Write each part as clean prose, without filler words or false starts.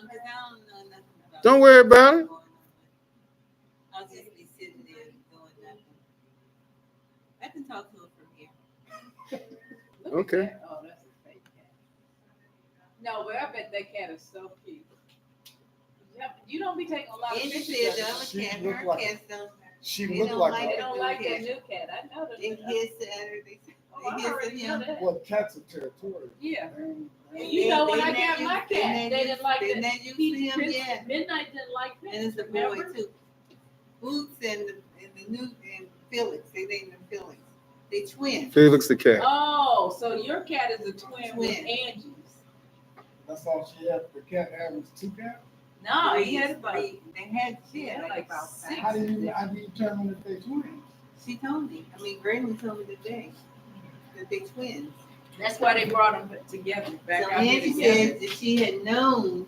because I don't know nothing about Don't worry about it. I'll just be sitting there doing nothing. I can talk to her from here. Look Okay. at that. Oh, that's a fake cat. No, but I bet that cat is so cute. You don't be taking a lot of And pictures. she said the of other it. She cat, look her like- cats don't. She They looked don't like like They a, don't like that new cat. I know that. They hiss at her. They Oh, I hiss at already know him. that. well, cats are territorial. Yeah. And You know, when I not got my used- cat, not they used- didn't like They're it. not used to him Chris- yet. Midnight didn't like And Vince, it's a boy remember? too. Boots and the new and Felix. They named them Felix. They twins. Felix the cat. Oh, so your cat is a twin with Twin. Angie's. that's all she had. The cat had was 2 cats. No, he had about. They had She had like about six. How do you determine if they twins? She told me. I mean, Graydon told me today that they twins. That's why they brought them together back So out here Angie together. said if she had known,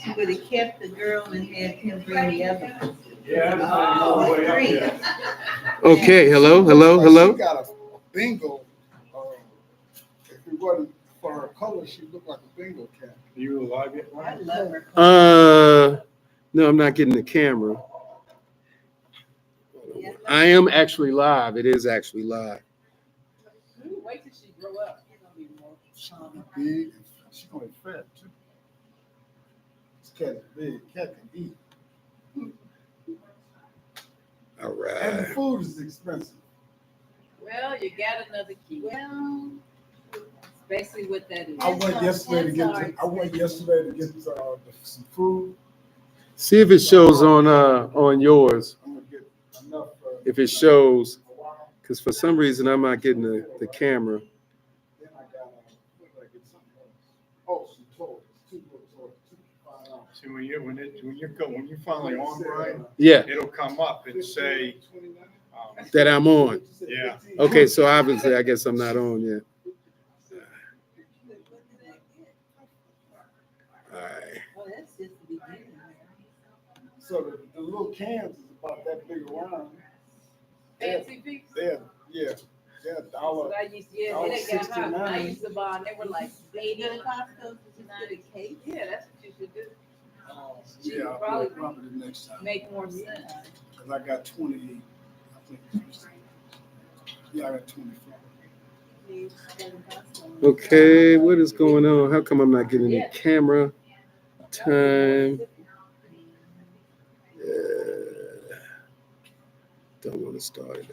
she would have kept the girl and had him bring the other one. Oh, way up three. there. Okay, hello. She got a bingo. If it wasn't for her color, she looked like a bingo cat. You alive yet? I love her. No, I'm not getting the camera. I am actually live. It is actually live. Wait till she grow up. She's gonna be more calm. Big. She's gonna be fat too. This cat is big. Cat can eat. All And the right. food is expensive. Well, you got another key. Well, That's basically what that is. I went yesterday to get. That's I went yesterday to get some food. See if it shows on yours. I'm gonna get enough. If it shows, because for some reason I'm not getting the camera. Then I got. What did I get something else? Oh, some toys. 2 toys. $5. See, when you finally on, Brian, Yeah, it'll come up and say, 29. that I'm on. Yeah. Okay, so obviously I guess I'm not on yet. All right. oh, that's just the beginning. So the little cans is about that big around. Fancy feast. They're $1. What I used to, yeah, they got hot. I used to buy, and they were like They 80. go to Costco to just get a cake. Yeah, that's what you should do. Yeah, I'll Probably probably the next time. Make more sense. Cause I got 20. I think. Yeah, I got 24. They go to Costco. Okay, what is going on? How come I'm not getting the camera time? Don't want to start it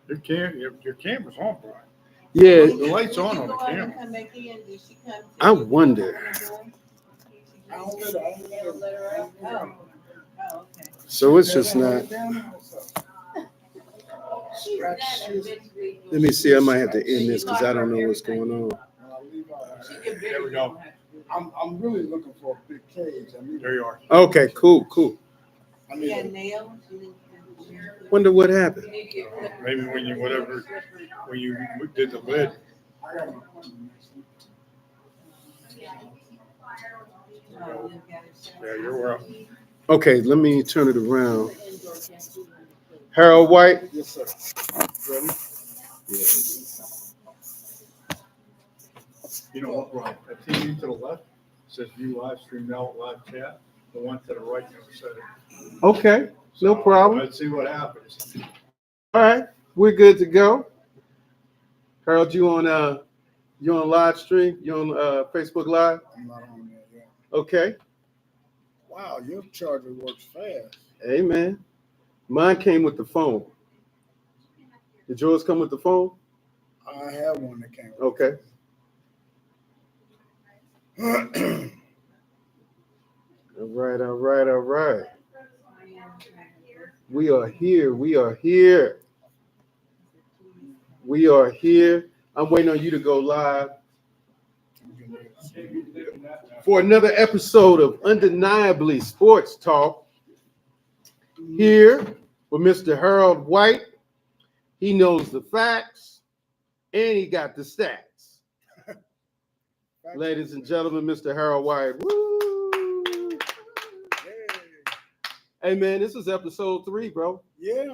again. your camera's on, Brian. Yeah, The light's on When on you the go out and camera. come back in, did she come to I you? wonder. I don't let her. I don't let her. Let her out. Oh, oh, okay. So it's just not. Let me see. I might have to end this because I don't know what's going on. There we go. I'm really looking for a big cage. I mean, There you are. Okay, cool. I You got mean, nails? Wonder what happened. Maybe when you did the lid. I got an appointment next week. Yeah, you're welcome. Okay, let me turn it around. Harold White. Yes, sir. Ready? You know what, Brian? That TV to the left says view live stream now, live chat. The one to the right never said it. Okay, no problem. Let's see what happens. All right, we're good to go. Harold, you on live stream? You on Facebook Live? I'm not on that yet. Okay. Wow, your charger works fast. Hey man, mine came with the phone. Did yours come with the phone? I have one that came. Okay. All right. We are here. I'm waiting on you to go live for another episode of Undeniably Sports Talk. Here with Mr. Harold White. He knows the facts and he got the stats. Ladies and gentlemen, Mr. Harold White. Woo! Hey man, this is episode 3, bro. Yeah,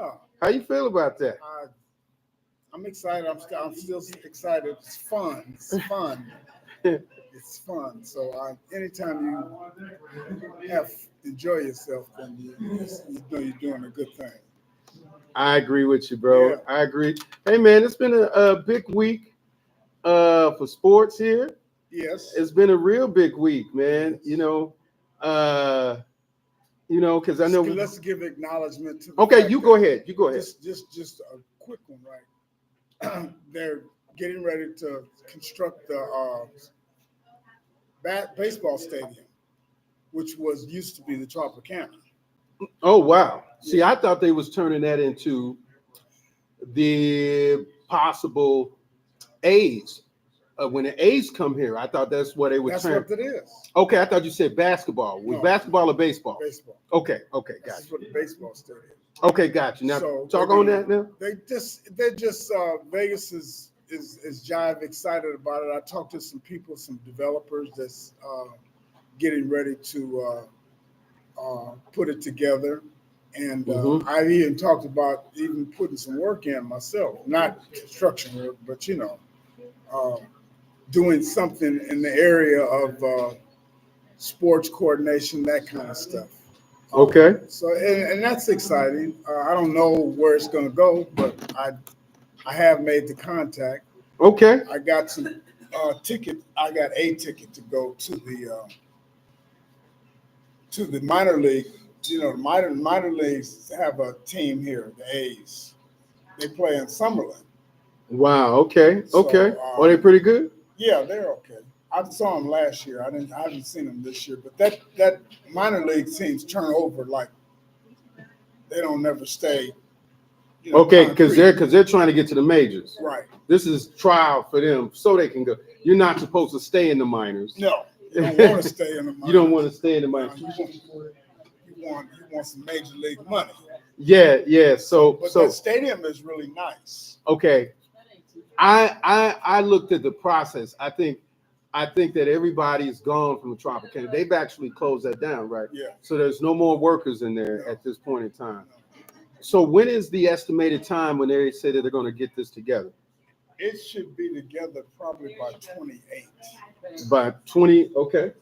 How you feel about that? I'm excited. I'm still excited. It's fun. It's it's fun. So anytime you enjoy yourself, then you know you're doing a good thing. I agree with you, bro. Yeah. I agree. Hey, man, it's been a big week for sports here. Yes. It's been a real big week, man. Because I know. Let's give acknowledgement to. The Okay, fact you that go ahead. You go ahead. Just a quick one, right? They're getting ready to construct the baseball stadium, which used to be the Tropicana. Oh wow! See, Yeah. I thought they was turning that into the possible A's. When the A's come here, I thought that's what they would That's turn. what it is. Okay, I thought you said basketball. Was No. basketball or baseball? Baseball. Okay, This gotcha. is what the baseball stadium. Okay, gotcha. Now So talk they're on gonna- that now. They're just Vegas is jive excited about it. I talked to some people, some developers that's getting ready to put it together, and Mhm. I've even talked about even putting some work in myself, not construction work, but doing something in the area of sports coordination, that kind of stuff. Okay. So and that's exciting. I don't know where it's going to go, but I have made the contact. Okay. I got some ticket. I got a ticket to go to the minor league. The minor leagues have a team here, the A's. They play in Summerlin. Wow. Okay. So, Okay. Are they pretty good? Yeah, they're okay. I saw them last year. I haven't seen them this year. But that minor league teams turn over like they don't never stay. Okay, because concrete. they're trying to get to the majors. Right. This is trial for them, so they can go. You're not supposed to stay in the minors. No, you don't want to stay in the minors. You don't want to stay in the minors. You want some major league money. Yeah. So But that stadium is really nice. okay. I looked at the process. I think that everybody's gone from the Tropicana. They've actually closed that down, right? Yeah. So there's no more workers in there at this point in time. So when is the estimated time when they say that they're going to get this together? It should be together probably by 28. By 20, okay.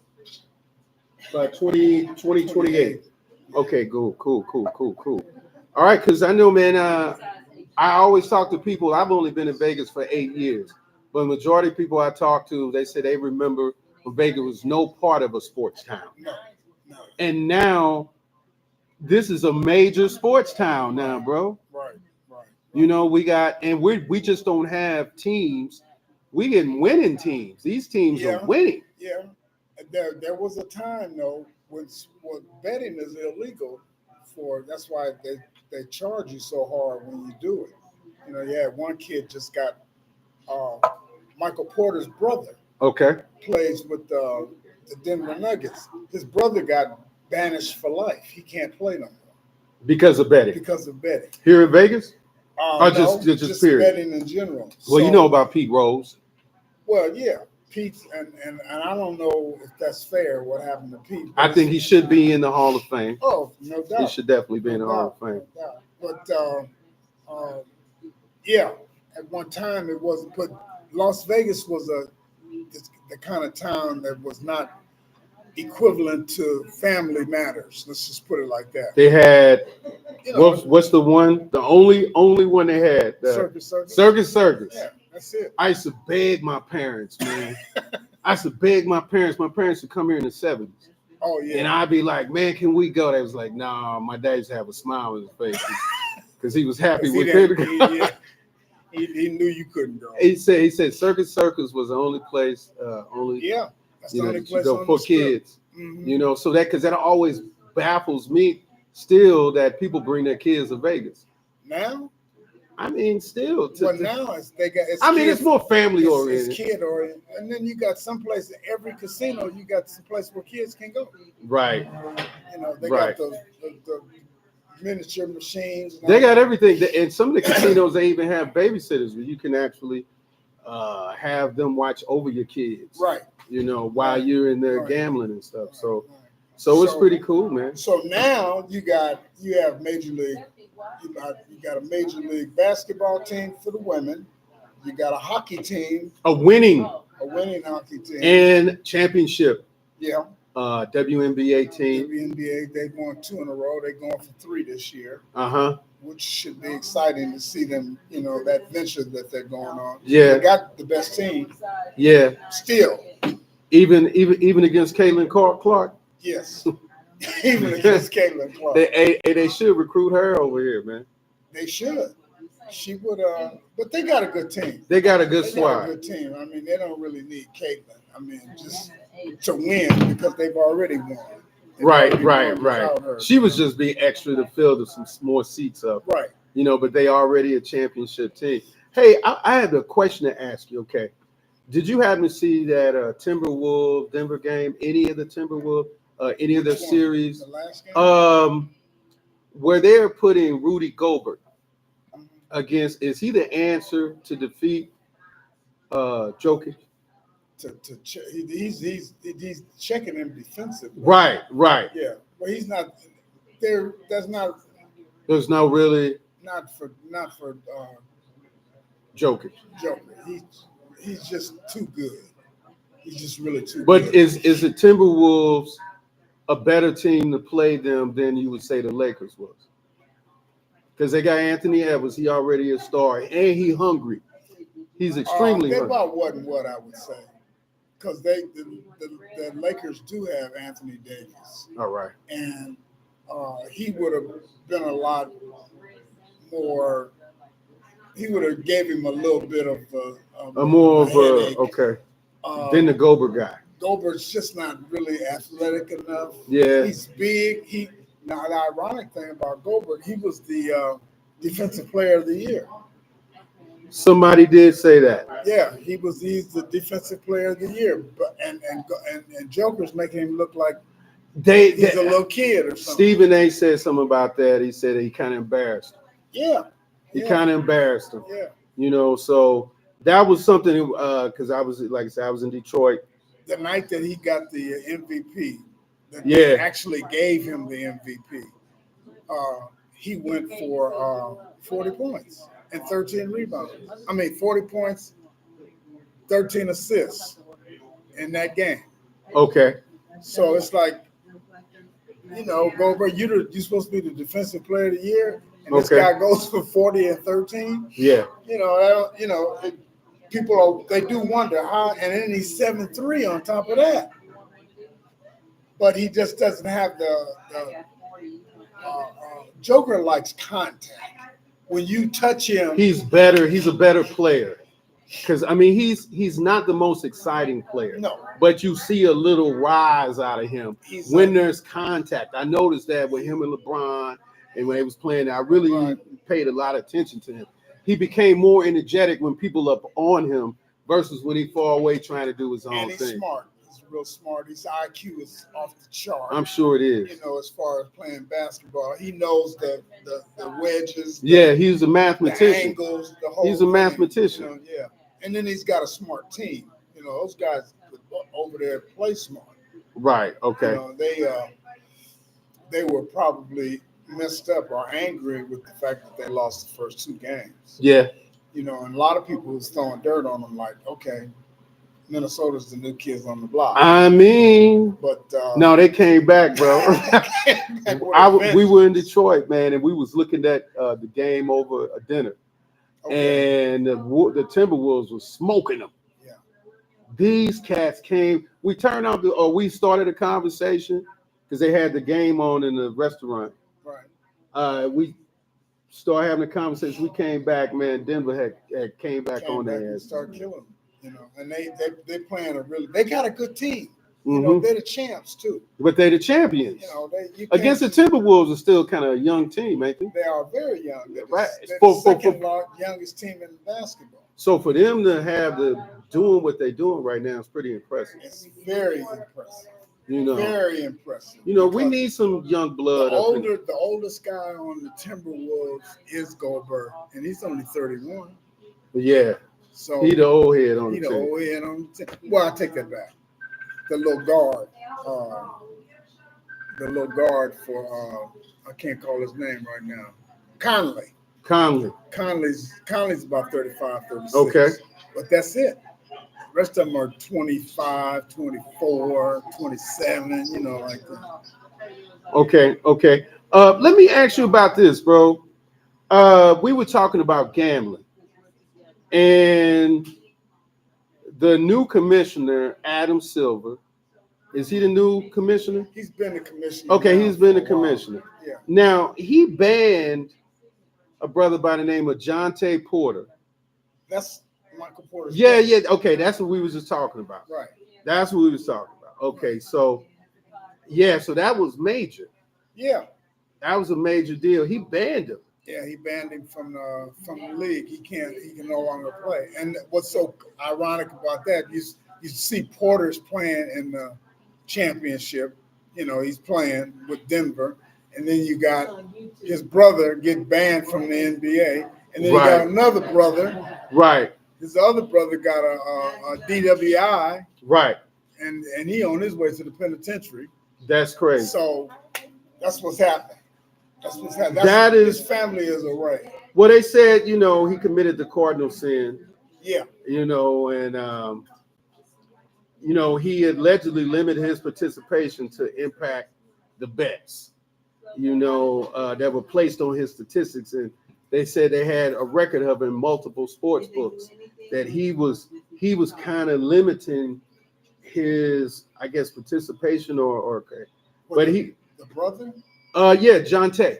By 2028. Okay, cool. All right, because I know, man, I always talk to people. I've only been in Vegas for 8 years, but the majority of people I talk to, they say they remember when Vegas was no part of a sports town. No. And now this is a major sports town now, bro. Right. We got, and we just don't have teams. We getting winning teams. These teams are winning. Yeah. There was a time though when betting is illegal. That's why they charge you so hard when you do it. You had one kid just got Michael Porter's brother. Okay. Plays with the Denver Nuggets. His brother got banished for life. He can't play no more Because of betting. Here in Vegas? No, just period. betting in general. Well, you know about Pete Rose. Well, yeah, Pete, and I don't know if that's fair. What happened to Pete? I think he should be in the Hall of Fame. Oh, no doubt. He should definitely be in the Hall of Fame. No doubt. But yeah, at one time it wasn't. But Las Vegas was the kind of town that was not equivalent to Family Matters. Let's just put it like that. They had what's the one? The only one they had. Circus. Circus. Yeah, that's it. I used to beg my parents, man. My parents would come here in the 70s. Oh yeah. And I'd be like, man, can we go? They was like, nah, my dad used to have a smile on his face because he was happy with it. He knew you couldn't go. He said Circus was the only place, Yeah, that's the only that place you go on for the strip. kids. Mm-hmm. So because that always baffles me still that people bring their kids to Vegas. Now? I mean, still. Now it's more family oriented. It's kid oriented, and then you got some place in every casino. You got some place where kids can go. Right. They got the miniature machines. They got everything, and some of the casinos they even have babysitters where you can actually have them watch over your kids. Right. While you're in there gambling and stuff. So it's pretty cool, man. So now you have major league. You got a major league basketball team for the women. You got a hockey team. A winning a winning hockey team. And championship Yeah, WNBA team. WNBA, they won 2 in a row. They're going for 3 this year, Uh-huh. which should be exciting to see them, that venture that they're going on. Yeah. They got the best team Yeah. still. Even against Caitlin Clark. Yes. Even against Caitlin Clark. They should recruit her over here, man. They should. She would, but they got a good team. They got a good They got a squad. good team. I mean, they don't really need Caitlin. I mean, just to win because they've already won. They've already won without her. She was just being extra to fill some more seats up. Right. But they already a championship team. Hey, I have a question to ask you, okay? Did you happen to see that Timberwolves Denver game? Any of the Timberwolves, any of their Which one? series? The last game? Where they're putting Rudy Gobert against, is he the answer to defeat Jokic? He's checking him defensively. Right. Yeah, but he's not there. That's not. There's no really Not for Jokic. Joker. He's just too good. He's just really too But good. is the Timberwolves a better team to play them than you would say the Lakers was? Because they got Anthony Edwards. He already a star, and he hungry. He's extremely they hungry. about what I would say, because the Lakers do have Anthony Davis, All right. and he would have been a lot more. He would have gave him a little bit of headache. Okay. Then the Gobert guy. Gobert's just not really athletic enough. Yeah. He's big. Now the ironic thing about Gobert, he was the defensive player of the year. Somebody did say that. Yeah, he's the defensive player of the year. But and Joker's making him look like he's a little kid or something. Stephen A said something about that. He said he kind of embarrassed him. Yeah. He kind of embarrassed him. Yeah. So that was something because I was, like I said, I was in Detroit. The night that he got the MVP, they actually gave him the MVP, he went for 40 points and 13 rebounds. 40 points, 13 assists in that game. Okay. So it's like, Gobert, you're supposed to be the defensive player of the year, and this guy goes for 40 and 13. Yeah. People they do wonder how, and then he's 7'3" on top of that. But he just doesn't have the Joker likes contact. When you touch him, he's better. He's a better player. Because he's not the most exciting player. No. But you see a little rise out of him when there's contact. I noticed that with him and LeBron, and when they was playing, I really paid a lot of attention to him. He became more energetic when people up on him versus when he far away trying to do his own and he's thing. Smart. He's real smart. His IQ is off the chart. I'm sure it is. As far as playing basketball, he knows the wedges. He's a mathematician. The angles, the whole he's a mathematician. Thing, and then he's got a smart team. Those guys over there play smart. Right. Okay. They were probably messed up or angry with the fact that they lost the first 2 games. Yeah. And a lot of people was throwing dirt on them, like, okay, Minnesota's the new kids on the block. But no, they came back, bro. We were in Detroit, man, and we was looking at the game over a dinner, and the Timberwolves was smoking them. Yeah. These cats came. We we started a conversation because they had the game on in the restaurant. Right. We started having a conversation. We came back, man. Denver had came back on their ass. Started killing them, and they playing they got a good team. Mm-hmm. They're the champs too. But they're the champions. Against the Timberwolves are still kind of a young team, ain't they? They are very young. They're For the second youngest team in basketball. So for them to have doing what they're doing right now is pretty impressive. It's very impressive. Very impressive. We need some young blood. The oldest guy on the Timberwolves is Gobert, and he's only 31. Yeah. So he the old head on the team. Old head on the team. Well, I take that back. The little guard for I can't call his name right now. Conley's about 35, 36. Okay. But that's it. Rest of them are 25, 24, 27, you know, like that. Okay, okay. Let me ask you about this, bro. We were talking about gambling, and the new commissioner, Adam Silver, is he the new commissioner? He's been the commissioner. Okay, now he's been for the a while. commissioner. Yeah. Now, he banned a brother by the name of Jonte Porter. That's Michael Porter's Yeah, brother. yeah. Okay, that's what we was just talking about. Right. That's what we was talking about. Okay, so yeah, so that was major. Yeah. That was a major deal. He banned him. Yeah, he banned him from the league. He can no longer play. And what's so ironic about that, you see Porter's playing in the championship. You know, he's playing with Denver, and then you got his brother get banned from the NBA, and then you Right. got another brother. Right, His other brother got a DWI, right. and he on his way to the penitentiary. That's crazy. So that's what's happening. That's what's happening. That is- his family is array. Well, they said, you know, he committed the cardinal sin, Yeah. you know, and you know, he allegedly limited his participation to impact the bets, you know, that were placed on his statistics. And they said they had a record of in multiple sports books that he was kind of limiting his, I guess, participation or okay. But he The brother, yeah, Jonte.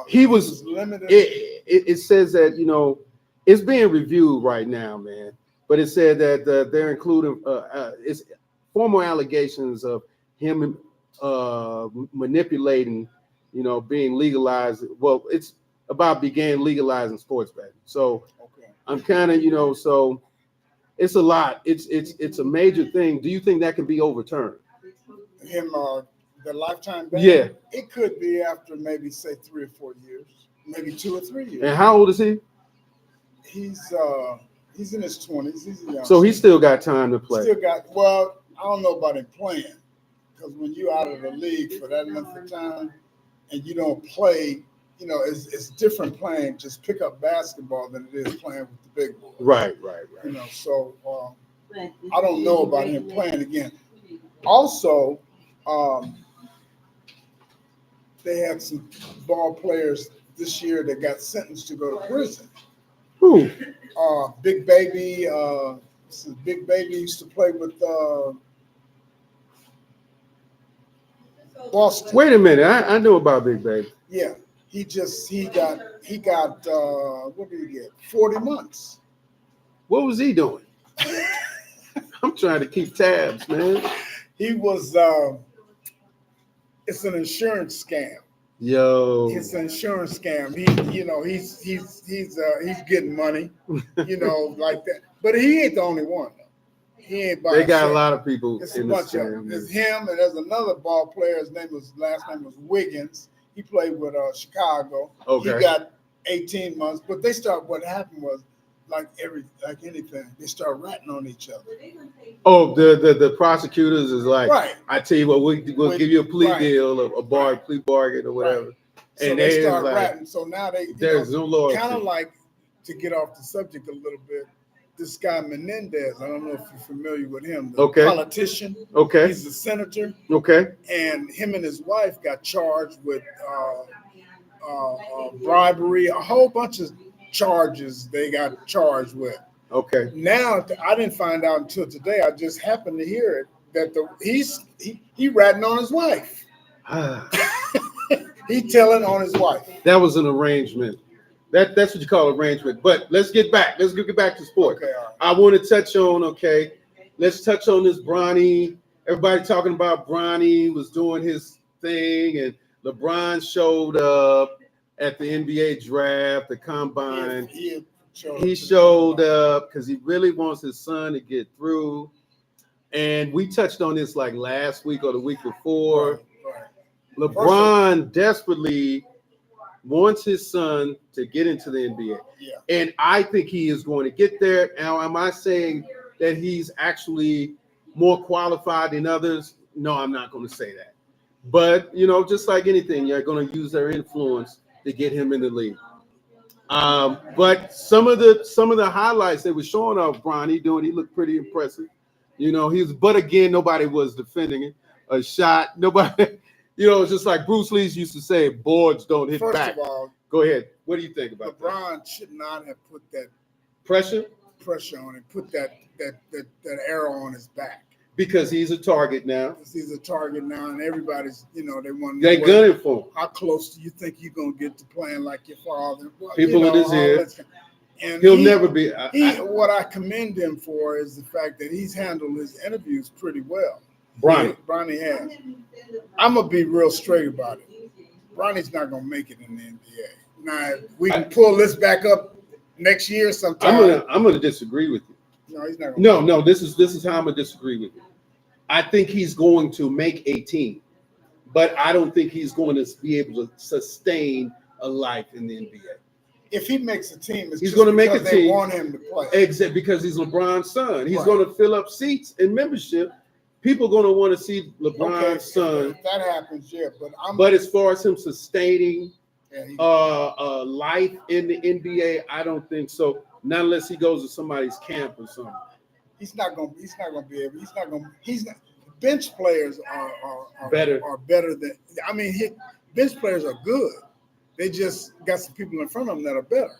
He was limited. it says that, you know, it's being reviewed right now, man. But it said that they're including it's formal allegations of him manipulating, you know, being legalized. Well, it's about began legalizing sports betting. So Okay. I'm kind of, you know, so it's a lot. It's a major thing. Do you think that can be overturned? Him, the lifetime ban. Yeah. It could be after maybe say 3 or 4 years, maybe 2 or 3 years. And how old is he? He's in his 20s. He's young. So he still got time to play. Still got. Well, I don't know about him playing, because when you're out of the league for that length of time and you don't play, you know, it's different playing just pick up basketball than it is playing with the big boys. Right. You know, so I don't know about him playing again. Also, they had some ball players this year that got sentenced to go to prison. Who? Big Baby, Big Baby used to play with Boston. Wait a minute. I know about Big Baby. Yeah, he got what did he get? 40 months. What was he doing? I'm trying to keep tabs, man. He was it's an insurance scam. Yo. It's an insurance scam. He's getting money, you know, like that. But he ain't the only one. He ain't by They got a himself. lot of people It's a in the bunch of them. scam. There's him, and there's another ball player. His last name was Wiggins. He played with Chicago. Okay. He got 18 months. But what happened was, like anything, they start ratting on each other. Oh, the prosecutors is like, Right. I tell you what, we'll give you a plea Right. deal, a plea bargain or whatever. Right. So And they they start like, ratting. So now there's no loyalty. kind of like, to get off the subject a little bit, this guy Menendez, I don't know if you're familiar with him, the Okay. politician. Okay. He's a senator, Okay. and him and his wife got charged with bribery, a whole bunch of charges they got charged with. Okay. Now, I didn't find out until today, I just happened to hear it, that he ratting on his wife. He telling on his wife. That was an arrangement. That's what you call arrangement. But let's get back to sports. Okay, all right. I want to touch on, let's touch on this Bronny. Everybody talking about Bronny was doing his thing, and LeBron showed up at the NBA draft, the combine. He showed up because he really wants his son to get through. And we touched on this like last week or the week before. Right. LeBron desperately wants his son to get into the NBA. Yeah. And I think he is going to get there. Now, am I saying that he's actually more qualified than others? No, I'm not going to say that. But, you know, just like anything, you're going to use their influence to get him in the league. But some of the highlights they were showing off Bronny doing, he looked pretty impressive. But again, nobody was defending it. A shot, nobody. It's just like Bruce Lee used to say, boards don't hit First back. of all, Go ahead. What do you think about that? LeBron should not have put that Pressure? on him, put that arrow on his back. Because he's a target now. Because he's a target now, and everybody's, they want to They know gunning for him. how close do you think you're going to get to playing like your father? Well, People in his all ear. that- And He'll never be. What I commend him for is the fact that he's handled his interviews pretty well. Bronny has. I'm going to be real straight about it. Bronny's not going to make it in the NBA. Now, we can pull this back up next year sometime. I'm gonna disagree with you. No, he's not going No. This is how I'm gonna disagree with you. I think he's going to make a team, but I don't think he's going to be able to sustain a life in the NBA. If he makes a team, it's He's going to make a because team. they want him to play. Exactly, because he's LeBron's son. He's Right. going to fill up seats in membership. People are going to want to see LeBron's Okay, son. if that happens, yeah. But as far as him sustaining yeah, he- life in the NBA, I don't think so. Not unless he goes to somebody's camp or something. he's not going to be able. He's not. Bench players are Better. Are better than. I mean, bench players are good. They just got some people in front of them that are better.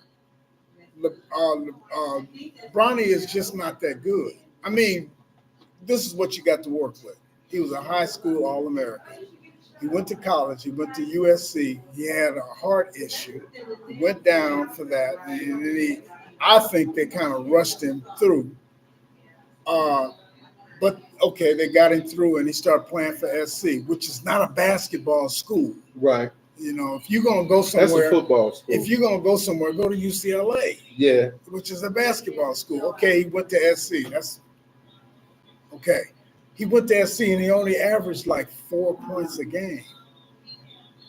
Bronny is just not that good. I mean, this is what you got to work with. He was a high school All-American. He went to college. He went to USC. He had a heart issue. He went down for that. And then I think they kind of rushed him through. But okay, they got him through, and he started playing for SC, which is not a basketball school. Right. If you're gonna go That's somewhere, a football school. if you're gonna go somewhere, go to UCLA. Yeah. Which is a basketball school. Okay, he went to SC. That's okay. He went to SC and he only averaged like 4 points a game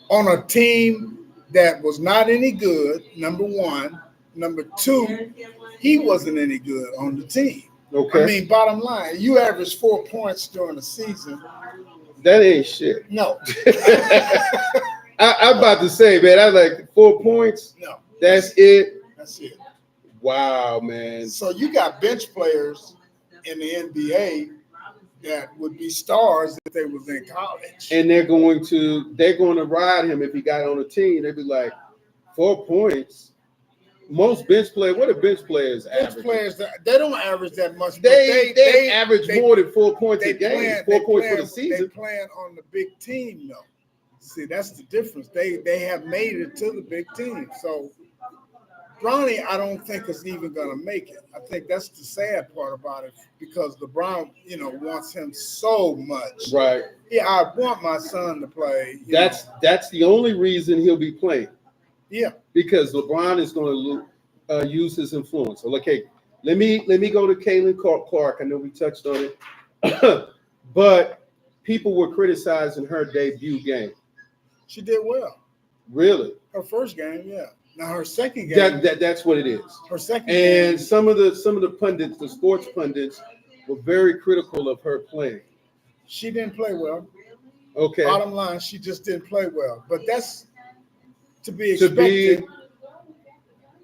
on a team that was not any good. Number one, number two, he wasn't any good on the team. Okay. I mean, bottom line, you average 4 points during the season. That ain't shit. No, I'm about to say, man, I like 4 points. no, That's it. that's it. Wow, man. So you got bench players in the NBA that would be stars if they was in college. And they're going to ride him if he got on a team. They'd be like, 4 points. Most bench players, what are bench players bench average? players, they don't average that much. But They average more than 4 points a they game. playing- 4 they points for playing- the season. They playing on the big team though. See, that's the difference. They have made it to the big team. So Bronny, I don't think is even gonna make it. I think that's the sad part about it because LeBron, wants him so much. Right. Yeah, I want my son to play. That's the only reason he'll be playing. Yeah. Because LeBron is going to use his influence. So, okay, let me go to Caitlin Clark. I know we touched on it, but people were criticizing her debut game. She did well. Really? Her first game, yeah. Now her second game, That's what it is. her second And game, some of the pundits, the sports pundits, were very critical of her playing. she didn't play well. Okay. Bottom line, she just didn't play well. But that's to be To be- expected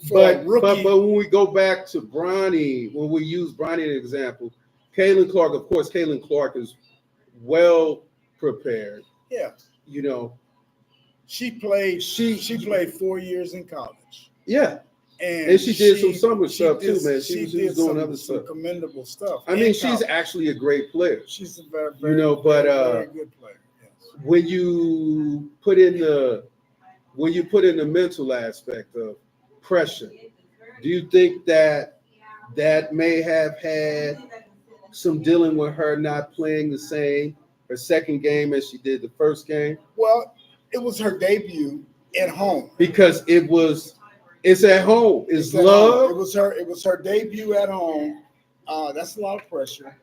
for a But rookie. when we go back to Bronny, when we use Bronny as an example, Caitlin Clark, of course, Caitlin Clark is well prepared. Yeah. She played 4 years in college. Yeah. And she did some summer stuff too, man. She was did doing some other stuff. commendable stuff. I mean, in she's college. actually a great player. She's a very, very, but very good player. Yes. when you put in the mental aspect of pressure, do you think that may have had some dealing with her not playing the same her second game as she did the first game? Well, it was her debut at home. Because it's at home. It's at love. home. It was her debut at home. That's a lot of pressure.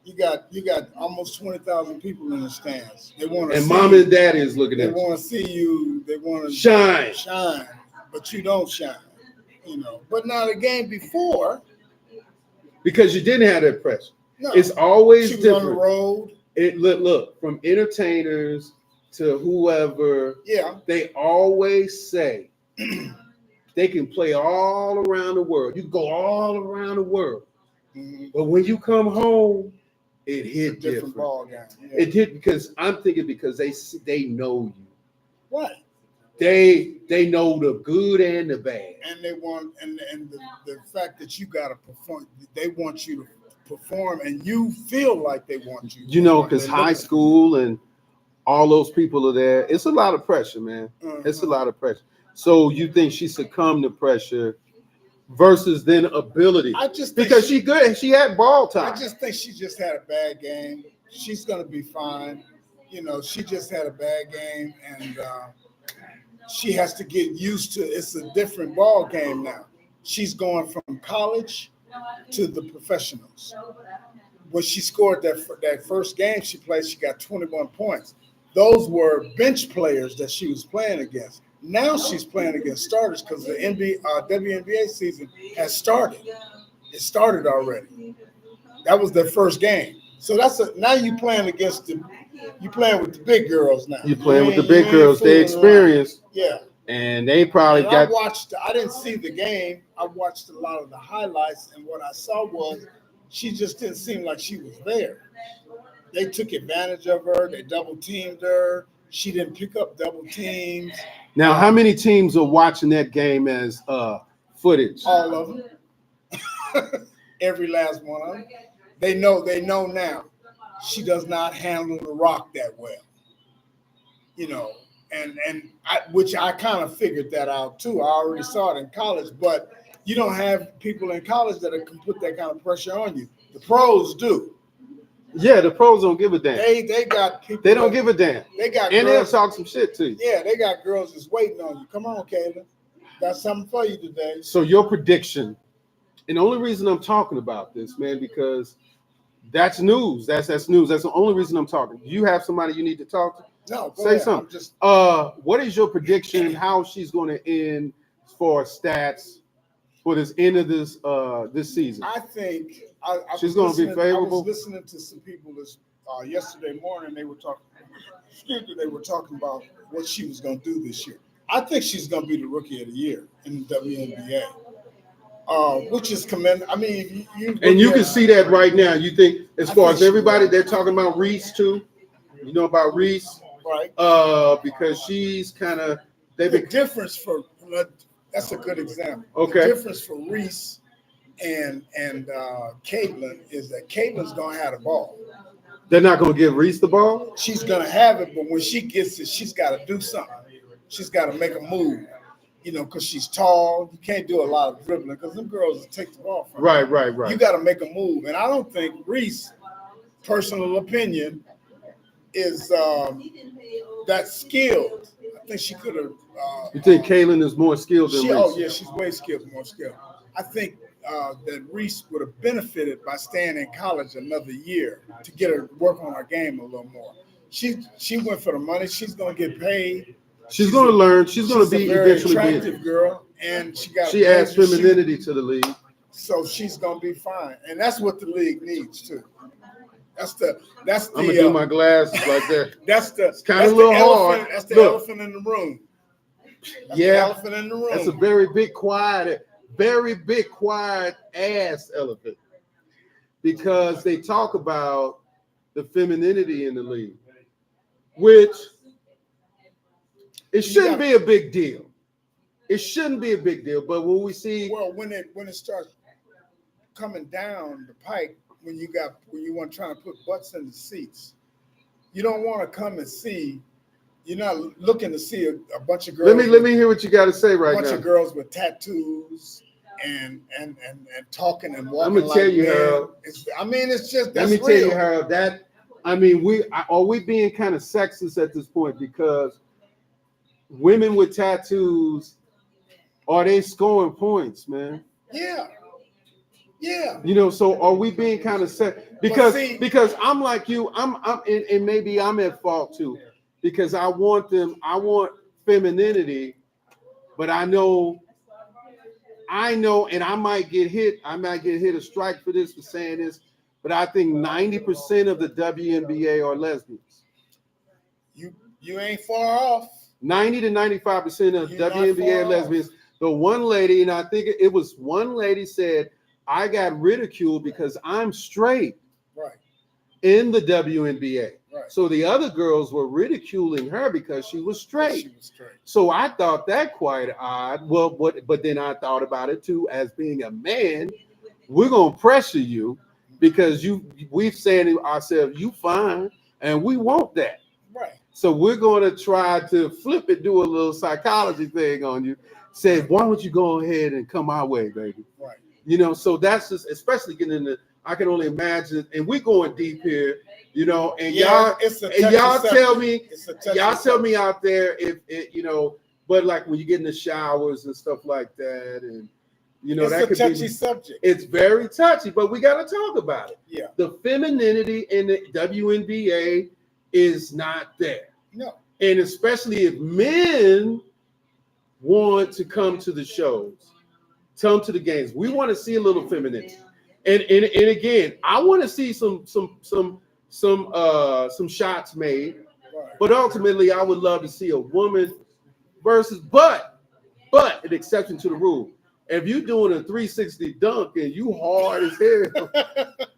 You got almost 20,000 people in the stands. They want to And see mom and daddy is looking They at you. want to see you. They want to Shine. but you don't shine. But now the game before, Because you didn't have that pressure. no, It's always she was on the different. road. Look, from entertainers to whoever, Yeah, they always say they can play all around the world. You can go all around the world. Mhm. But when you come home, it It's a hit different different. ball game. Yeah. It hit because I'm thinking because they know you. Right. They know the good and the bad. And they want and the fact that you gotta perform, they want you to perform and you feel like they want you to You know, perform. because They high look- school and all those people are there. It's a lot of pressure, man. It's a Mhm. lot of pressure. So you think she succumbed to pressure versus then ability? I just think Because she good. She had ball I time. just think she just had a bad game. She's gonna be fine. You know, she just had a bad game, and she has to get used to. It's a different ball game now. She's going from college to the professionals. When she scored that first game she played, she got 21 points. Those were bench players that she was playing against. Now she's playing against starters because the WNBA season has started. It started already. That was their first game. So now you playing you playing with the big girls now. You playing with the You big ain't girls. They fooling around. experienced, Yeah. and they probably And got. I didn't see the game. I watched a lot of the highlights, and what I saw was she just didn't seem like she was there. They took advantage of her. They double teamed her. She didn't pick up double teams. Now, how many teams are watching that game as footage? All of them. Every last one of them. They know now. She does not handle the rock that well. You know, which I kind of figured that out too. I already saw it in college, but you don't have people in college that can put that kind of pressure on you. The pros do. Yeah, the pros don't give a damn. They got people. They don't give a damn. They got And they'll girls. talk some shit to you. Yeah, they got girls that's waiting on you. Come on, Kayla. Got something for you today. So your prediction, and the only reason I'm talking about this, man, because that's news. That's news. That's the only reason I'm talking. You have somebody you need to talk to? No, go Say ahead. something. I'm just What is your prediction? How she's going to end for stats for this end of this season? I think She's gonna be favorable? I was listening to some people this yesterday morning. They were talking. They were talking about what she was going to do this year. I think she's going to be the rookie of the year in the WNBA, which is commendable. I mean, you can see that right now. You think, as I far think as she everybody, will. they're talking about Reese too. You know about Reese, right. because she's kind of they've The been difference for that's a good example. Okay. The difference for Reese and Caitlin is that Caitlin's going to have the ball. they're not going to give Reese the ball. She's going to have it, but when she gets it, she's got to do something. She's got to make a move, you know, because she's tall. You can't do a lot of dribbling because them girls will take the ball from her. Right. You got to make a move. And I don't think Reese, personal opinion, is that skilled. I think she could have. You think Kaylin is more skilled than Reese? Oh, yeah, she's way skilled, more skilled. I think that Reese would have benefited by staying in college another year to get her work on her game a little more. She went for the money. She's going to get paid. She's going to learn. She's going to be a very eventually attractive big. girl, and She adds femininity to the league. So she's going to be fine, and that's what the league needs too. That's the. I'm gonna do my glasses like that. That's the. It's kind of a that's little the hard. elephant, that's the Look. elephant in the room. That's Yeah. the elephant in the room. That's a very big, quiet ass elephant. Because they talk about the femininity in the league, which it shouldn't be a big deal. It shouldn't be a big deal. But when we see, Well, when it starts coming down the pike, when you want trying to put butts in the seats, you don't want to come and see. You're not looking to see a bunch of girls. let me hear what you got to say right a bunch now. of girls with tattoos and talking and walking. I'm gonna tell you, men. Harold. It's just Let that's me real. tell you, Harold, are we being kind of sexist at this point? Because women with tattoos, are they scoring points, man? Yeah. You know, so are we being kind of set? Because I'm like you, and maybe I'm at fault too, because I want femininity, but I know, and I might get hit a strike for saying this, but I think 90% of the WNBA are lesbians. You ain't far off. 90 to 95% of You're not WNBA far are lesbians. The one lady, and I think it was one lady said, I got ridiculed because I'm straight Right. in the WNBA. Right. So the other girls were ridiculing her because she was straight. She was straight. So I thought that quite odd. Well, but then I thought about it too, as being a man, we're gonna pressure you because we've said to ourselves, you fine, and we want that. Right. So we're gonna try to flip it, do a little psychology thing on you. Say, why don't you go ahead and come our way, baby? Right. You know, so that's just, especially getting into, I can only imagine, and we're going deep here, you know, and Yeah, y'all tell me subject. out there if it, you know, but like when you get in the showers and stuff like that, and you know, It's that a could touchy be, subject. it's very touchy, but we got to talk about it. Yeah. The femininity in the WNBA is not there. No. And especially if men want to come to the shows, come to the games, we want to see a little femininity. And again, I want to see some shots made, Right. but ultimately, I would love to see a woman versus. But an exception to the rule. If you're doing a 360 dunk and you hard as hell,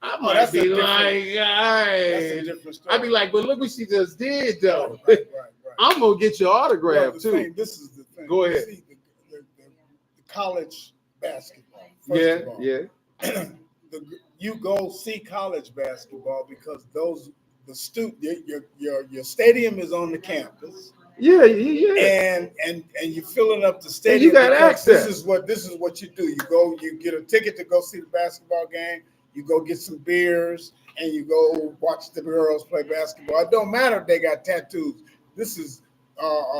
I might that's be a different- like, That's a different story. I'd be like, but look what she just did, though. Right. I'm gonna get your autograph Well, too. this is the thing. Go ahead. See, the college basketball. Yeah, First of all, yeah. You go see college basketball because your stadium is on the campus. Yeah, yeah. And you're filling up the And stadium. you got because access. This is what you do. You get a ticket to go see the basketball game. You go get some beers and you go watch the girls play basketball. It don't matter if they got tattoos. This is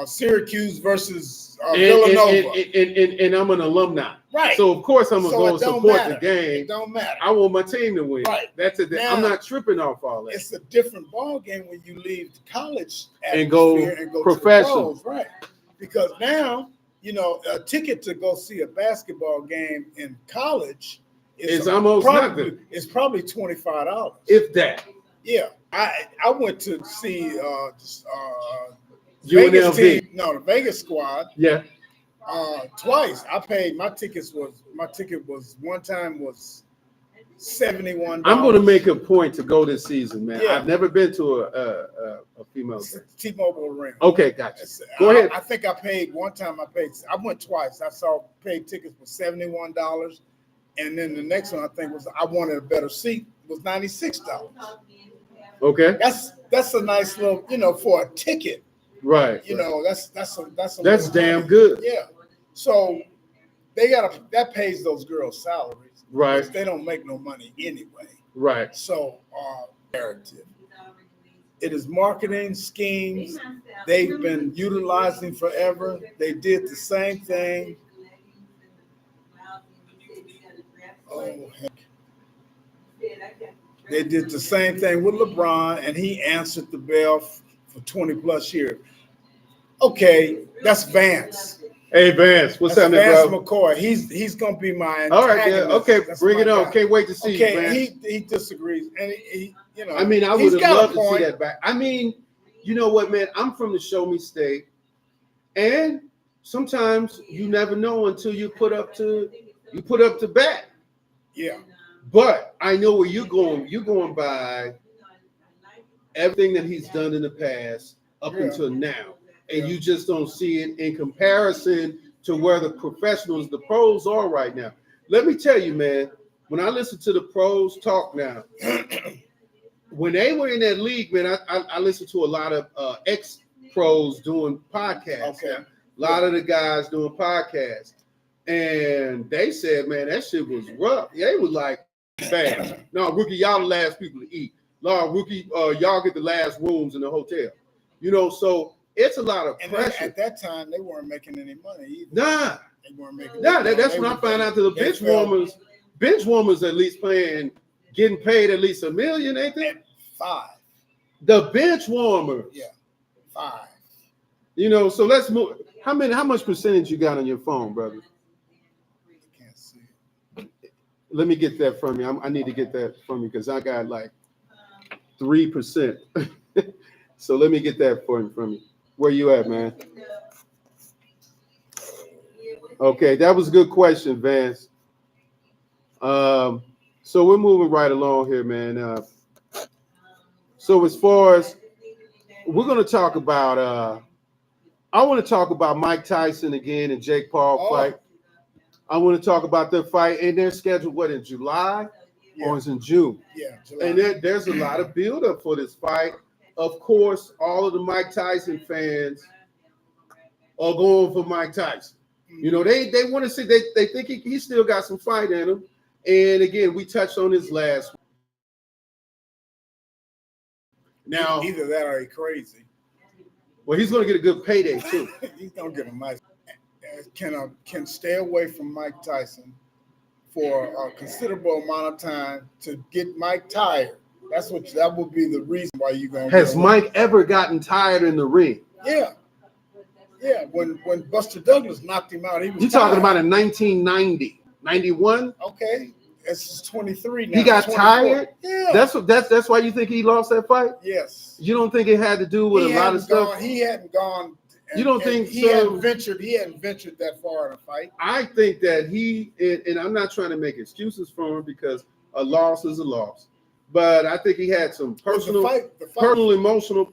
Syracuse versus Villanova. And I'm an alumni. Right. So of course I'm gonna go it don't support matter. the game. It don't matter. I want my team to win. Right. That's it. Now, I'm not tripping off all that. It's a different ball game when you leave the college And go atmosphere and go professional. to the pros, right? Because now, you know, a ticket to go see a basketball game in college It's almost nothing. It's probably $25. If that. Yeah, I went to see Vegas UNLV. team. No, the Vegas squad. Yeah. Twice. I paid. My ticket was one time was $71. I'm going to make a point to go this season, man. Yeah. I've never been to a female game. T-Mobile Arena. Okay, gotcha. Go ahead. I think I paid one time. I went twice. Paid tickets for $71, and then the next one I wanted a better seat was $96. Okay. That's a nice little, you know, for a ticket. Right. You know, that's That's damn good. Yeah. So that pays those girls' salaries. Right. Because they don't make no money anyway. Right. So narrative. It is marketing schemes they've been utilizing forever. They did the same thing. Oh, heck. They did the same thing with LeBron, and he answered the bell for 20 plus years. Okay, that's Vance. Hey, Vance, what's That's happening, Vance bro? McCoy. He's gonna be my All right, yeah. antagonist. Okay, That's bring my it on. guy. Can't wait to see you, Okay, Vance. he disagrees, and he you know. I mean, I he's would have got a loved to see point. that back. I mean, you know what, man? I'm from the Show Me State, and sometimes you never know until you put up to bat. Yeah, But I know where you're going. You're going by everything that he's done in the past up Yeah. until now, and Yeah. you just don't see it in comparison to where the professionals, the pros are right now. Let me tell you, man. When I listen to the pros talk now, when they were in that league, man, I listened to a lot of ex-pros doing podcasts. Okay. A lot of the guys doing podcasts. And they said, man, that shit was rough. They was like, bad. No, rookie, y'all the last people to eat. No, rookie, y'all get the last rooms in the hotel. You know, so it's a lot of and pressure. at that time they weren't making any money either. Nah, They weren't making. that's when I found out that the bench warmers at least getting paid at least $1 million, ain't they? $5. The bench warmers. Yeah, $5. You know, so let's move. How much percentage you got on your phone, brother? I can't see it. Let me get that from you. I need to get that from you because I got like 3%. So let me get that from you. Where you at, man? Okay, that was a good question, Vance. So we're moving right along here, man. So as far as we're going to talk about, I want to talk about Mike Tyson again and Jake Paul fight. I want to talk about their fight, and they're scheduled what, in July or is in June? Yeah, July. And there's a lot of buildup for this fight. Of course, all of the Mike Tyson fans are going for Mike Tyson. You know, they want to see, they think he still got some fight in him. And again, we touched on this last week. Now, either that or he crazy. Well, he's going to get a good payday too. He's gonna get a nice. Can stay away from Mike Tyson for a considerable amount of time to get Mike tired. That would be the reason why you're gonna. Has Mike ever gotten tired in the ring? Yeah. Yeah. When Buster Douglas knocked him out, he was. You're talking about in 1990, 91. Okay. It's 23 now. He got 24. tired. Yeah. That's why you think he lost that fight. Yes. You don't think it had to do with a lot of stuff? He hadn't gone. You don't think he so? He hadn't ventured that far in a fight. I think that and I'm not trying to make excuses for him because a loss is a loss, but I think he had some personal emotional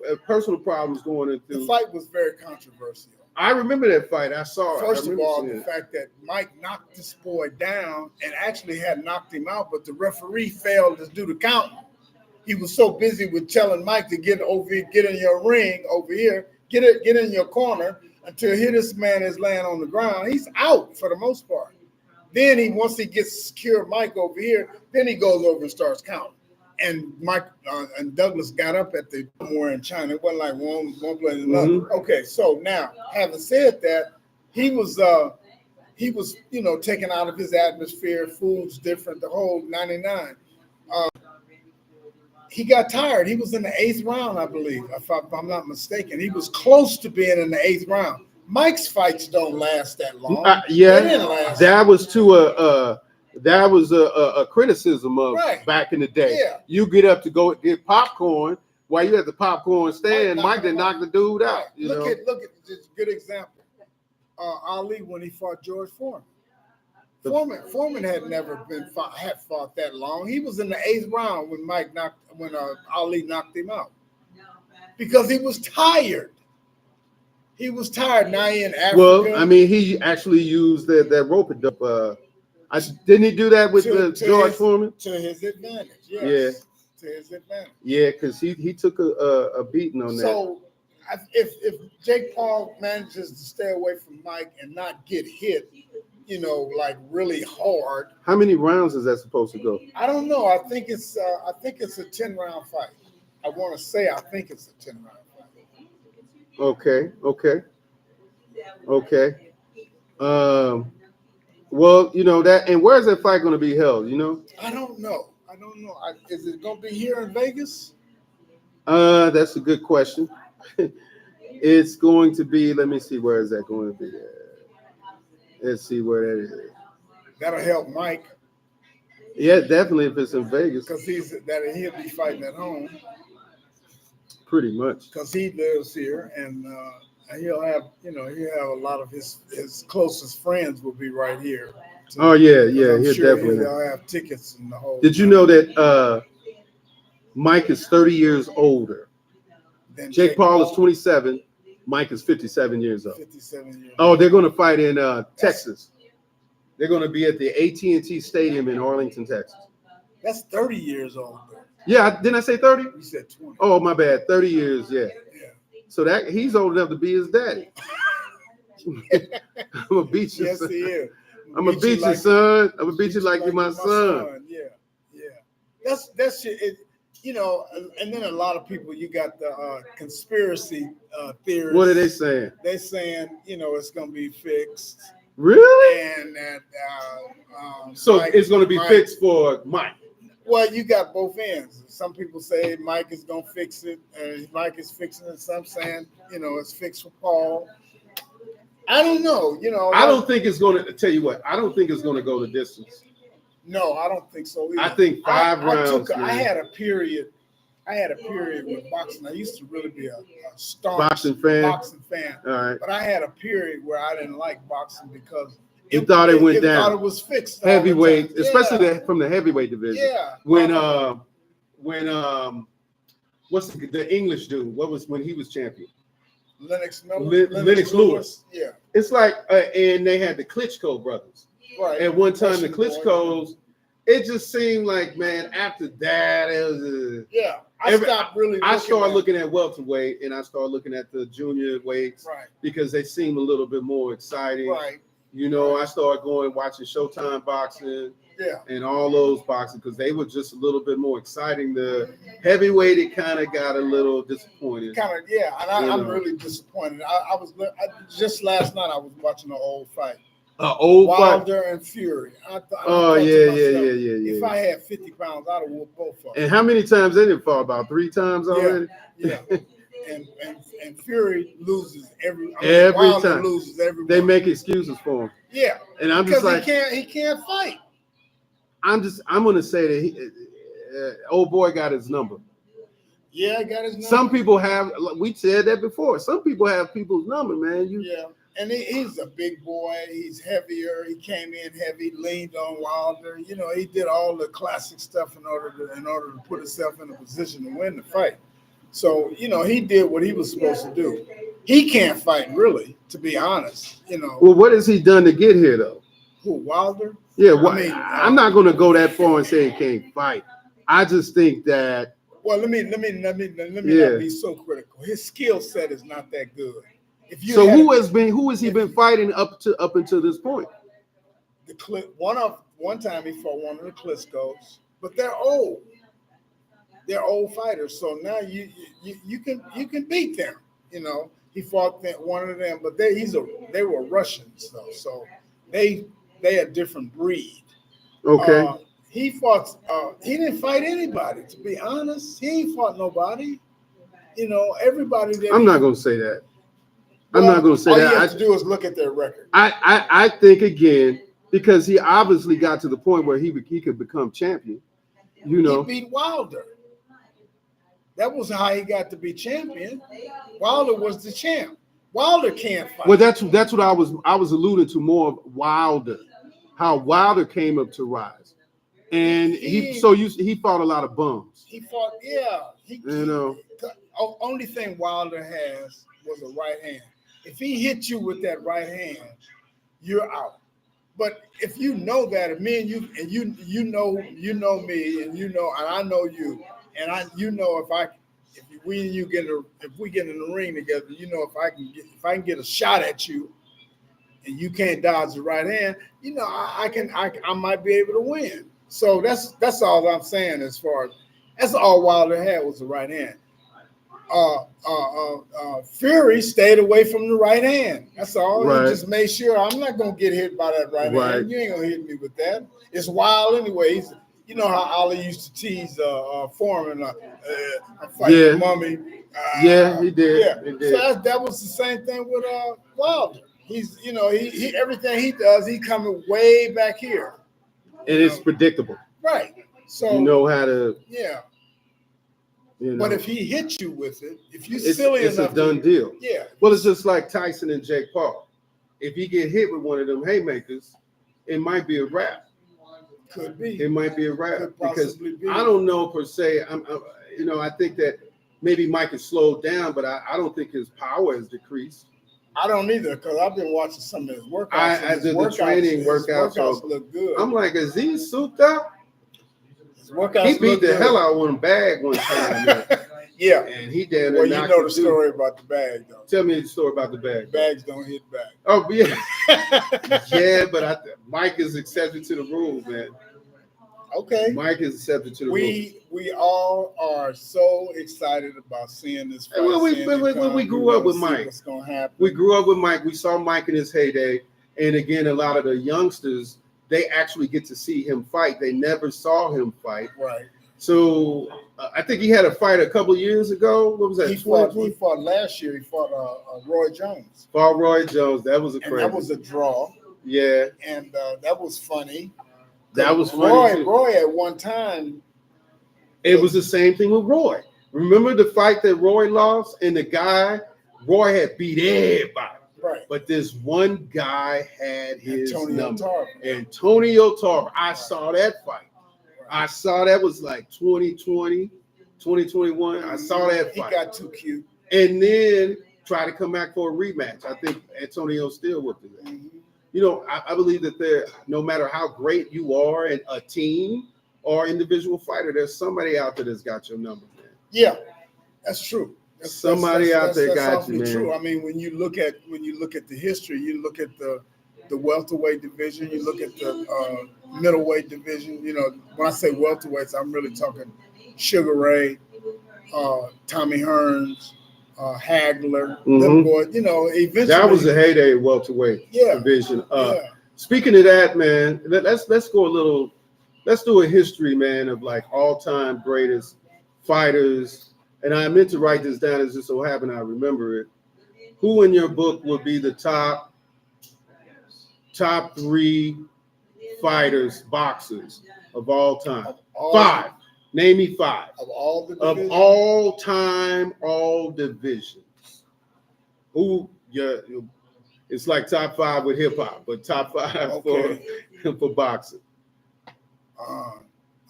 problems going into. The fight was very controversial. I remember that fight. I saw it. First of all, the fact that Mike knocked this boy down and actually had knocked him out, but the referee failed to do the counting. He was so busy with telling Mike to get in your ring over here, get in your corner until this man is laying on the ground. He's out for the most part. Then once he gets secure Mike over here, then he goes over and starts counting. And Mike and Douglas got up at the more in China. It wasn't like one place another. Mm-hmm. Okay, so now having said that, he was taken out of his atmosphere. Food's different. The whole 99. He got tired. He was in the 8th round, I believe, if I'm not mistaken. He was close to being in the 8th round. Mike's fights don't last that long. Yeah, they didn't last. That was a criticism of back in the day. Yeah. You get up to go get popcorn while you at the popcorn stand. Mike did knock the dude out. Look at just a good example. Ali when he fought George Foreman. Foreman had never fought that long. He was in the 8th round when Ali knocked him out because he was tired. He was tired. Now he in Africa. Well, I mean, he actually used that rope dope. Didn't he do that with George Foreman? To his advantage, yes. Yeah. To his advantage. Yeah, because he took a beating on that. So if Jake Paul manages to stay away from Mike and not get hit, like really hard. How many rounds is that supposed to go? I don't know. I think it's a 10-round fight. I think it's a 10-round fight. Okay. Well, that, and where's that fight going to be held? I don't know. Is it going to be here in Vegas? That's a good question. It's going to be. Let me see. Where is that going to be? Let's see where that is. That'll help Mike. Yeah, definitely if it's in Vegas. Because he'll be fighting at home. Pretty much. Because he lives here, and he'll have a lot of his closest friends will be right here. Oh yeah, he'll definitely. He'll have tickets and the whole. Did you know that Mike is 30 years older? Jake Paul is 27. Mike is 57 years old. 57 years. Oh, they're going to fight in Texas. They're going to be at the AT&T Stadium in Arlington, Texas. That's 30 years old. Yeah, didn't I say 30? You said 20. Oh, my bad. 30 years, yeah. So that he's old enough to be his daddy. I'm gonna beat you. Yes, son. he is. I'm gonna beat you, son. I'm gonna beat you like you're my son. Yeah. That's shit. And then a lot of people, you got the conspiracy theories. What are they saying? They're saying, it's going to be fixed. Really? And that. So Mike, it's going to be fixed for Mike. Well, you got both ends. Some people say Mike is going to fix it, and Mike is fixing it. Some saying, it's fixed for Paul. I don't know. I don't think it's going to tell you what. I don't think it's going to go the distance. No, I don't think so either. I think 5 rounds. I had a period with boxing. I used to really be a staunch boxing fan. All right. But I had a period where I didn't like boxing because He thought it went Thought it down. was fixed. all the Heavyweight, time. especially Yeah. from the heavyweight division. Yeah. When what's the English dude? What was when he was champion? Lennox Miller. Lennox Lewis. Yeah. It's like, and they had the Klitschko brothers. Right. At one time, the Russian boy. Klitschkos, it just seemed like, man, after that, it was. Yeah. I stopped really. I started at looking at welterweight, and I started looking at the junior weights Right. because they seem a little bit more exciting. Right. You know, I started going watching Showtime boxing Yeah. and all those boxing because they were just a little bit more exciting. The heavyweight, it kind of got a little disappointed. Kind of. Yeah. And You I'm know. really disappointed. Just last night I was watching an old fight. Old fight. Wilder and Fury. I Oh thought to yeah. If I had 50 pounds, I'd have whooped both of them. And how many times they didn't fall? About 3 times already. Yeah. And Fury loses every Every Wilder time. loses every They one. make excuses for him, Yeah. and I'm just Because like, he can't fight. I'm gonna say that old boy got his number. Yeah, I got his number. Some people have. We said that before. Some people have people's number, man. Yeah. And he's a big boy. He's heavier. He came in heavy, leaned on Wilder. You know, he did all the classic stuff in order to put himself in a position to win the fight. So, you know, he did what he was supposed to do. He can't fight, really, to be honest. You know, Well, what has he done to get here, though? who, Wilder? Yeah, I mean, I'm not going to go that far and say he can't fight. I just think that. Well, let me not be so critical. His skill set is not that good. If you So had who has he been fighting up until this point? one time he fought one of the Klitschkos, but they're old. They're old fighters, so now you can beat them. You know, he fought one of them, but they were Russians though, so they a different breed. Okay. He didn't fight anybody, to be honest. He ain't fought nobody. You know, everybody that I'm not going to say that. Well, I'm not going to say all that. you have to do is look at their record. I think again because he obviously got to the point where he could become champion. You know, He beat Wilder. That was how he got to be champion. Wilder was the champ. Wilder can't fight. well that's what I was alluding to more of Wilder, how Wilder came up to rise, and he fought a lot of bums. He fought, yeah. You know, Only thing Wilder has was a right hand. If he hit you with that right hand, you're out. But if you know that, and me and you, and you know me, and I know you, and if we get in the ring together, you know, if I can get a shot at you, and you can't dodge the right hand, you know, I might be able to win. So that's all I'm saying. As far as that's all Wilder had was the right hand. Fury stayed away from the right hand. That's all. Right. He just made sure I'm not gonna get hit by that right hand. You ain't gonna hit me with that. It's Wild anyway. You know how Ali used to tease Foreman. I'm fighting Mummy. yeah, he did. Yeah. He did. So that was the same thing with Wilder. He's, you know, he everything he does, he coming way back here. And it's predictable. Right. So You know how to. yeah. You know, But if he hits you with it, if you it's silly a enough, done deal. Yeah. Well, it's just like Tyson and Jake Paul. If he get hit with one of them haymakers, it might be a wrap. Could be. It might be a wrap Could because possibly be. I don't know per se. I think that maybe Mike has slowed down, but I don't think his power has decreased. I don't either because I've been watching some of his workouts. and his the training his workouts look good. I'm like, is he souped up? His workouts He beat look the good. hell out of one bag one time, man. Yeah. And he damn Well, near you knocked know him the through. story about the bag, though. Tell me the story about the bag. Bags don't hit back. Oh yeah, yeah, but Mike is accepted to the rules, man. Okay. Mike is accepted to the rules. We all are so excited about seeing this fight. When we seeing it come. grew up with see Mike. what's gonna happen? We grew up with Mike. We saw Mike in his heyday, and again, a lot of the youngsters they actually get to see him fight. They never saw him fight. Right. So I think he had a fight a couple of years ago. What was that? He fought last year. He fought Roy Jones. Fought Roy Jones. That was a And crazy. that was a draw. Yeah, And that was funny. that was funny. too. Roy at one time. It was the same thing with Roy. Remember the fight that Roy lost, and the guy Roy had beat everybody. Right. But this one guy had his Antonio number. Tarver. Antonio Tarver. I saw that fight. I saw that was like 2020, 2021. I saw that He fight. got too cute. And then try to come back for a rematch. I think Antonio still whooped his ass. You know, I believe that no matter how great you are in a team or individual fighter, there's somebody out there that's got your number, man. Yeah, that's true. Somebody out there got you, awfully man. true. I mean, when you look at the history, you look at the welterweight division, you look at the middleweight division. You know, when I say welterweights, I'm really talking Sugar Ray, Tommy Hearns, Hagler. Them boys, you know, eventually that was the heyday welterweight division. Speaking of that, man, let's go a little. Let's do a history, man, of like all-time greatest fighters. And I meant to write this down. As just so happened, I remember it. Who in your book would be the top 3 fighters, boxers of all time? 5. Name me 5 of all the of divisions? all time, all divisions. Who? It's like top 5 with hip hop, but top 5 for boxing.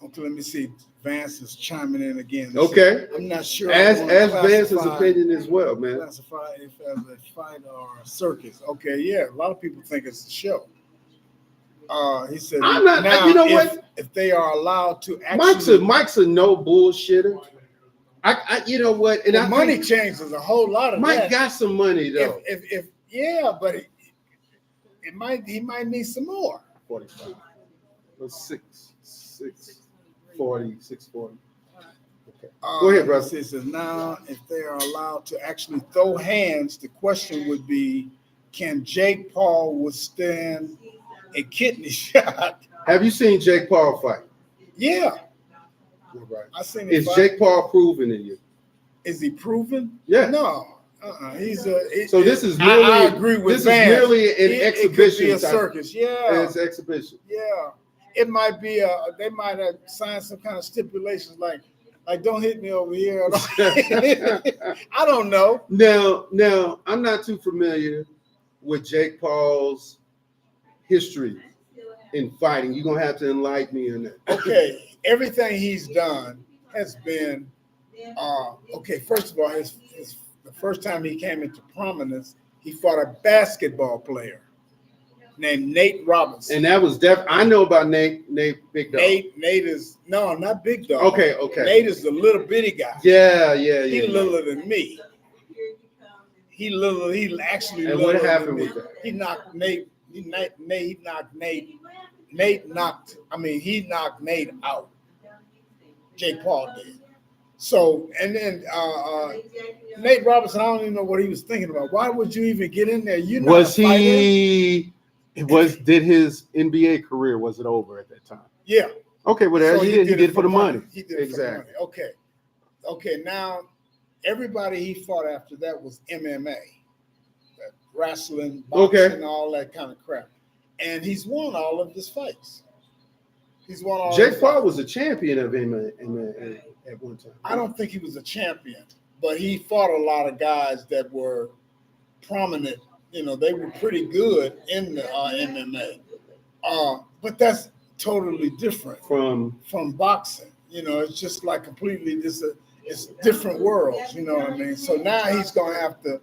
Okay, let me see. Vance is chiming in again. Okay. I'm not sure. As Vance's opinion as well, man. Classify it as a fight or a circus. Okay, yeah. A lot of people think it's a show. He said, I'm not. Now, you know what? If they are allowed to actually, Mike's a no bullshitter. You know what? And well, money changes a whole lot of Mike that. got some money though. If but he might need some more. 45. 640. Okay. Go ahead, brother. It says now, if they are allowed to actually throw hands, the question would be, can Jake Paul withstand a kidney shot? Have you seen Jake Paul fight? Yeah. Right. I seen him Is fight. Jake Paul proven to you? Is he proven? Yeah. No. So this is merely. I agree with this Vance. is merely an exhibition. It could be a circus. Yeah. It's exhibition. Yeah. It might be they might have signed some kind of stipulations like don't hit me over here. I don't know. Now I'm not too familiar with Jake Paul's history in fighting. You're gonna have to enlighten me on that. Okay, everything he's done has been okay. First of all, the first time he came into prominence, he fought a basketball player named Nate Robinson. And that was I know about Nate Big Dog. Nate is not Big Dog. Okay. Nate is the little bitty guy. Yeah. He's littler than me. He actually. And littler what happened than me. with that? He knocked Nate. He knocked Nate out. Jake Paul did. So, and then Nate Robinson, I don't even know what he was thinking about. Why would you even get in there? You know, did his NBA career, was it over at that time? Yeah. Okay, well, So he did it for the money. He did it for the money. Okay. Now, everybody he fought after that was MMA, wrestling, boxing, all that kind of crap. And he's won all of his fights. Jake Paul was a champion of MMA at one time. I don't think he was a champion, but he fought a lot of guys that were prominent. You know, they were pretty good in the MMA. But that's totally different from boxing. You know, it's just like completely it's different worlds. You know what I mean? So now he's going to have to,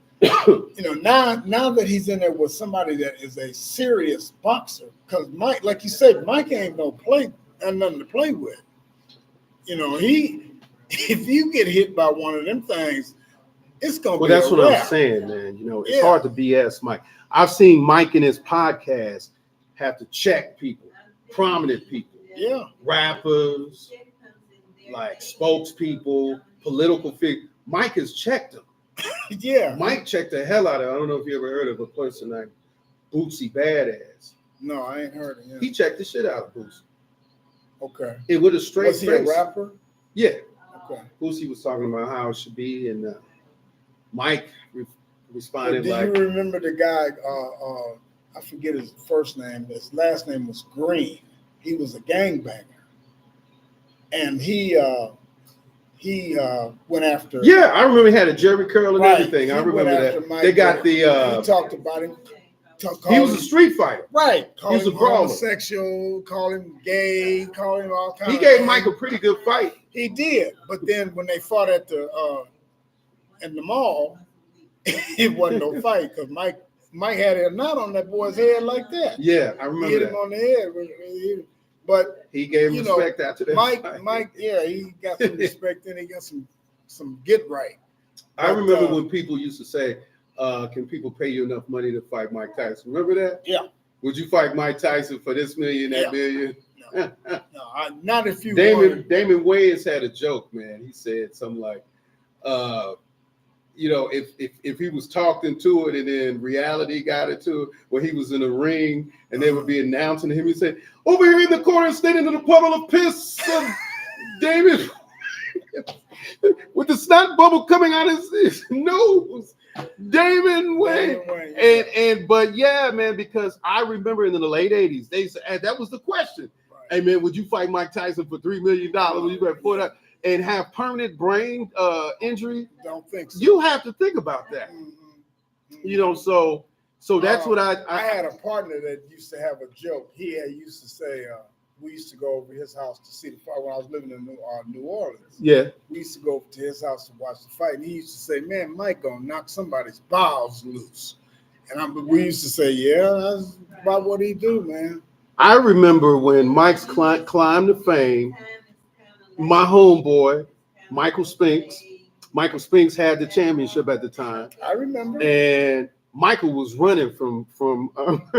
you know, now that he's in there with somebody that is a serious boxer, because Mike, like you said, Mike ain't nothing to play with. You know, if you get hit by one of them things, it's going to be that's a what wrap. I'm saying, man. You know, it's hard to BS Mike. I've seen Mike in his podcast have to check people, prominent people, rappers, like spokespeople, political figures. Mike has checked them. Mike checked the hell out of. I don't know if you ever heard of a person like Bootsy Badass. No, I ain't heard of him. He checked the shit out of Bootsy. Okay. It with a straight face. Was he a rapper? Yeah. Okay. Bootsy was talking about how it should be, and Mike responded Do you remember the guy? I forget his first name. His last name was Green. He was a gangbanger, and he he went after. Yeah, I remember he had a jerry curl and Right. everything. I He went remember after that. Mike They got he the. talked about him. He was a street fighter. Right. Call He was him a brawler. homosexual, call him gay, call him all kinds He of gave things. Mike a pretty good fight. He did. But then when they fought at the in the mall, it wasn't no fight because Mike had a knot on that boy's head like that. Yeah, I He remember hit him that. on the head. But He gave him you know, respect after that. fight. Mike, yeah, he got some respect and he got some get right. I But, remember when people used to say, can people pay you enough money to fight Mike Tyson? Remember that? Yeah. Would you fight Mike Tyson for this million, that million? No, not if you Damon Wayans had a joke, man. He said something like, you know, if he was talked into it and then reality got into it, where he was in a ring and they would be announcing him, he'd say, over here in the corner, standing in the puddle of piss of Damon with the snot bubble coming out of his nose. Damon Wayans. But yeah, man, because I remember in the late 80s, they said that was the question. Right. Hey man, would you fight Mike Tyson for $3 million? Would you bet for that? And have permanent brain injury? Don't think so. You have to think about that. Mm-hmm. You know, so that's what I had a partner that used to have a joke. He used to say, we used to go over his house to see the fight when I was living in New Orleans. Yeah. We used to go over to his house to watch the fight. And he used to say, man, Mike gonna knock somebody's bowels loose. And we used to say, yeah, that's about what he do, man. I remember when Mike's climbed to fame, my homeboy, Michael Spinks had the championship at the time. I remember. And Michael was running from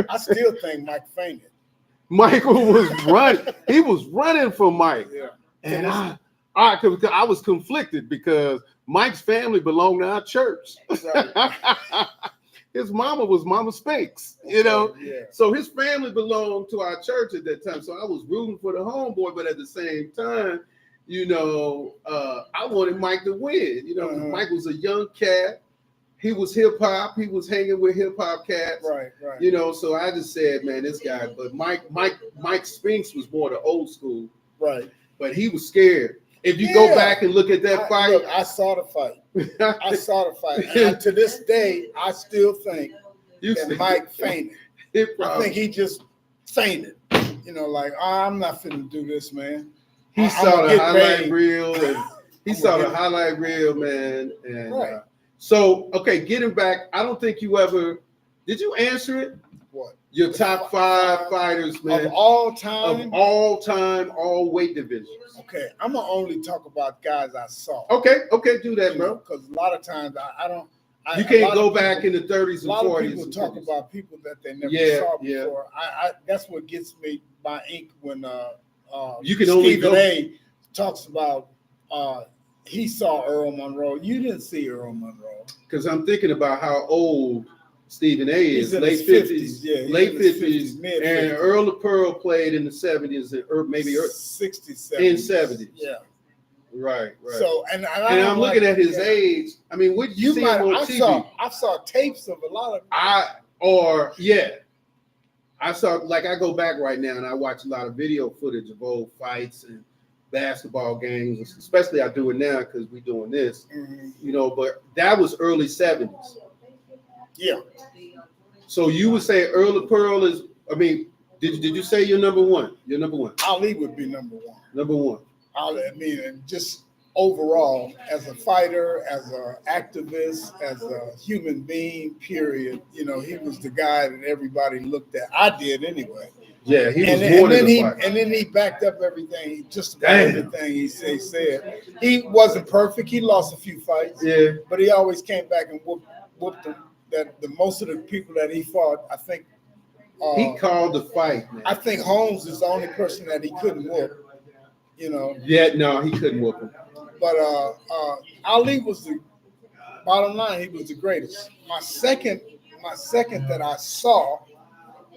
I still think Mike fainted. Michael was running. He was running from Mike. Yeah. And I was conflicted because Mike's family belonged to our church. Right. His mama was Mama Spinks, you know. Yeah. So his family belonged to our church at that time. So I was rooting for the homeboy, but at the same time, you know, I wanted Mike to win. You know, Mike was a young cat. He was hip hop. He was hanging with hip hop cats. Right. You know, so I just said, man, this guy. But Mike Spinks was more the old school. Right. But he was scared. If you go back and look at that fight. Look, I saw the fight. And to this day, I still think that Mike fainted. I think he just fainted. You know, like, I'm not finna do this, man. He saw the highlight reel, and man. And right. So, okay, getting back, I don't think you ever did you answer it? What? Your top five fighters, man. Of all time, all weight divisions. Okay, I'm gonna only talk about guys I saw. Okay, do that, bro. Because a lot of times I don't. You can't go back in the 30s and 40s. A lot of people talk about people that they never saw before. I that's what gets me by ink when you can only Stephen A. talks about he saw Earl Monroe. You didn't see Earl Monroe. Because I'm thinking about how old Stephen A. is. Late 50s. Yeah, late 50s. And Earl of Pearl played in the 70s, or maybe 60s, 70s. In 70s. Yeah. Right. So and I'm looking at his age. I mean, what you see on TV? I saw tapes of a lot of. I saw, like, I go back right now and I watch a lot of video footage of old fights and basketball games, especially I do it now because we're doing this, you know. But that was early 70s. Yeah. So you would say Earl of Pearl is? I mean, did you say you're number one? You're number one. Ali would be number one. Number one. I mean, just overall, as a fighter, as an activist, as a human being, period, you know, he was the guy that everybody looked at. I did anyway. Yeah, he was more than a fighter. And then he backed up everything, just about everything he said. He wasn't perfect. He lost a few fights. Yeah. But he always came back and whooped them. That the most of the people that he fought, I think. He called the fight, man. I think Holmes is the only person that he couldn't whoop. You know. Yeah, no, he couldn't whoop him. But Ali was the bottom line. He was the greatest. My second that I saw,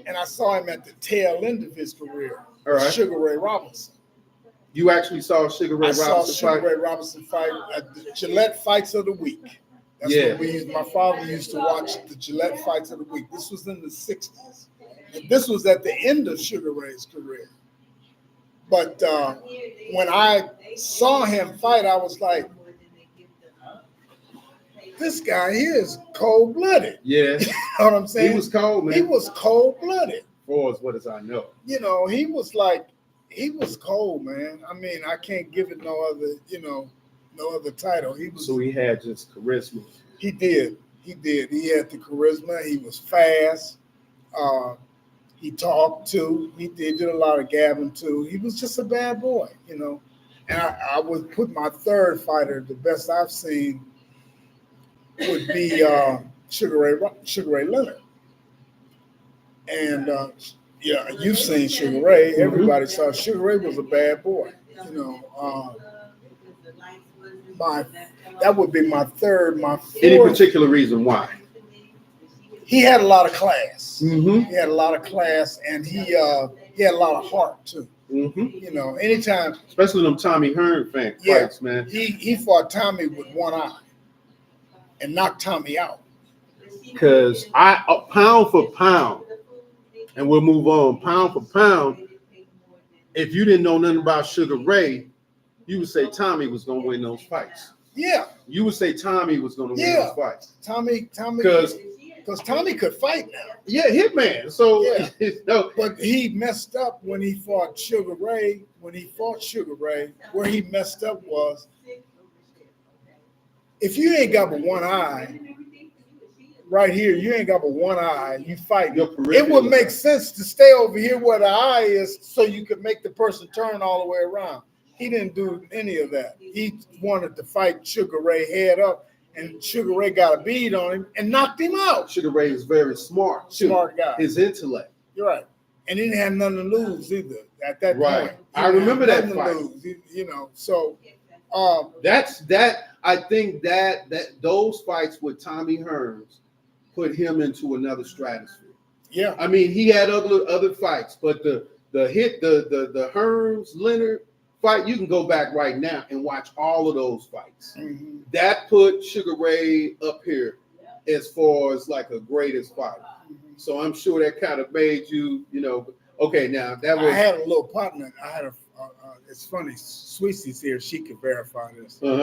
and I saw him at the tail end of his career. All right. Sugar Ray Robinson. You actually saw Sugar Ray Robinson fight? I saw Sugar Ray Robinson fight at the Gillette Fights of the Week. That's what we used. My father used to watch the Gillette Fights of the Week. This was in the 60s. And this was at the end of Sugar Ray's career. But when I saw him fight, I was like, this guy here is cold blooded. Yeah, You know what I'm saying? he was cold, man. He was cold blooded. For as what as I know. You know, he was cold, man. I mean, I can't give it no other, no other title. He was. So he had just charisma. He did. He did. He had the charisma. He was fast. He talked too. He did a lot of gabbing too. He was just a bad boy, And I would put my third fighter, the best I've seen, would be Sugar Ray Leonard. And yeah, you've seen Sugar Ray. Everybody saw Sugar Ray was a bad boy. That would be my third. My fourth. Any particular reason why? He had a lot of class. Mm-hmm. He had a lot of class, and he had a lot of heart too. Mm-hmm. Anytime, especially them Tommy Hearn fights, man. He fought Tommy with one eye and knocked Tommy out. Because pound for pound, and we'll move on. Pound for pound, if you didn't know nothing about Sugar Ray, you would say Tommy was going to win those fights. Yeah. You would say Tommy was going to win those fights. Tommy, because Tommy could fight now. Yeah, hitman. So, no. But he messed up when he fought Sugar Ray. Where he messed up was, if you ain't got but one eye, right here, you ain't got but one eye, you fight. It would make sense to stay over here where the eye is so you could make the person turn all the way around. He didn't do any of that. He wanted to fight Sugar Ray head up, and Sugar Ray got a bead on him and knocked him out. Sugar Ray is very smart. Smart guy. His intellect. You're right. And he didn't have nothing to lose either at that point. I remember that fight. So I think that those fights with Tommy Hearns put him into another stratosphere. Yeah. I mean, he had other fights, but the Hearns Leonard fight, you can go back right now and watch all of those fights. Mm-hmm. That put Sugar Ray up here as far as like a greatest fighter. Mm-hmm. So I'm sure that kind of made you, okay, now that was. I had a little partner. It's funny, Sweetie's here. She could verify this. There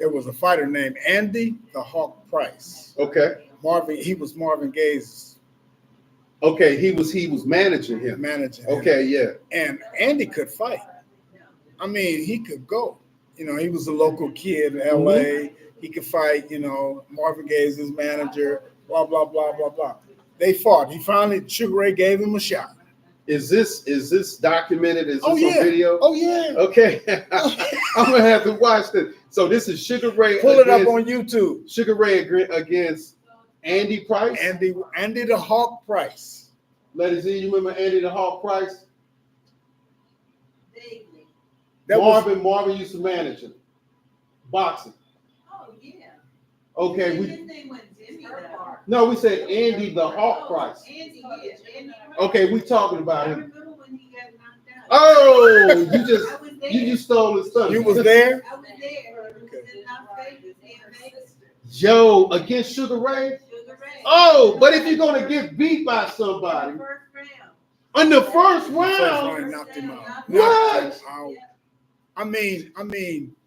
was a fighter named Andy the Hawk Price. Okay. He was Marvin Gaye's. Okay, he was managing him. Okay, yeah. And Andy could fight. I mean, he could go. He was a local kid in LA. Mm-hmm. He could fight, Marvin Gaye's his manager, blah, blah, blah, blah, blah. They fought. Sugar Ray gave him a shot. Is this documented? Is this on video? Oh, yeah. Okay. I'm going to have to watch this. So this is Sugar Ray. Pull it up on YouTube. Sugar Ray against Andy Price? Andy the Hawk Price. Ladies, you remember Andy the Hawk Price? Vaguely. Marvin used to manage him. Boxing. Oh, yeah. Okay. His name was Jimmy. No, we said Andy the Hawk Price. Andy, Andy. Okay, we talking about I him. remember when he got knocked out. Oh, you just stole his thunder. You was there? I was there. In Las Vegas. Yo, against Sugar Ray? Oh, but if you're gonna get beat by somebody in the first round, knocked him out. What? I mean,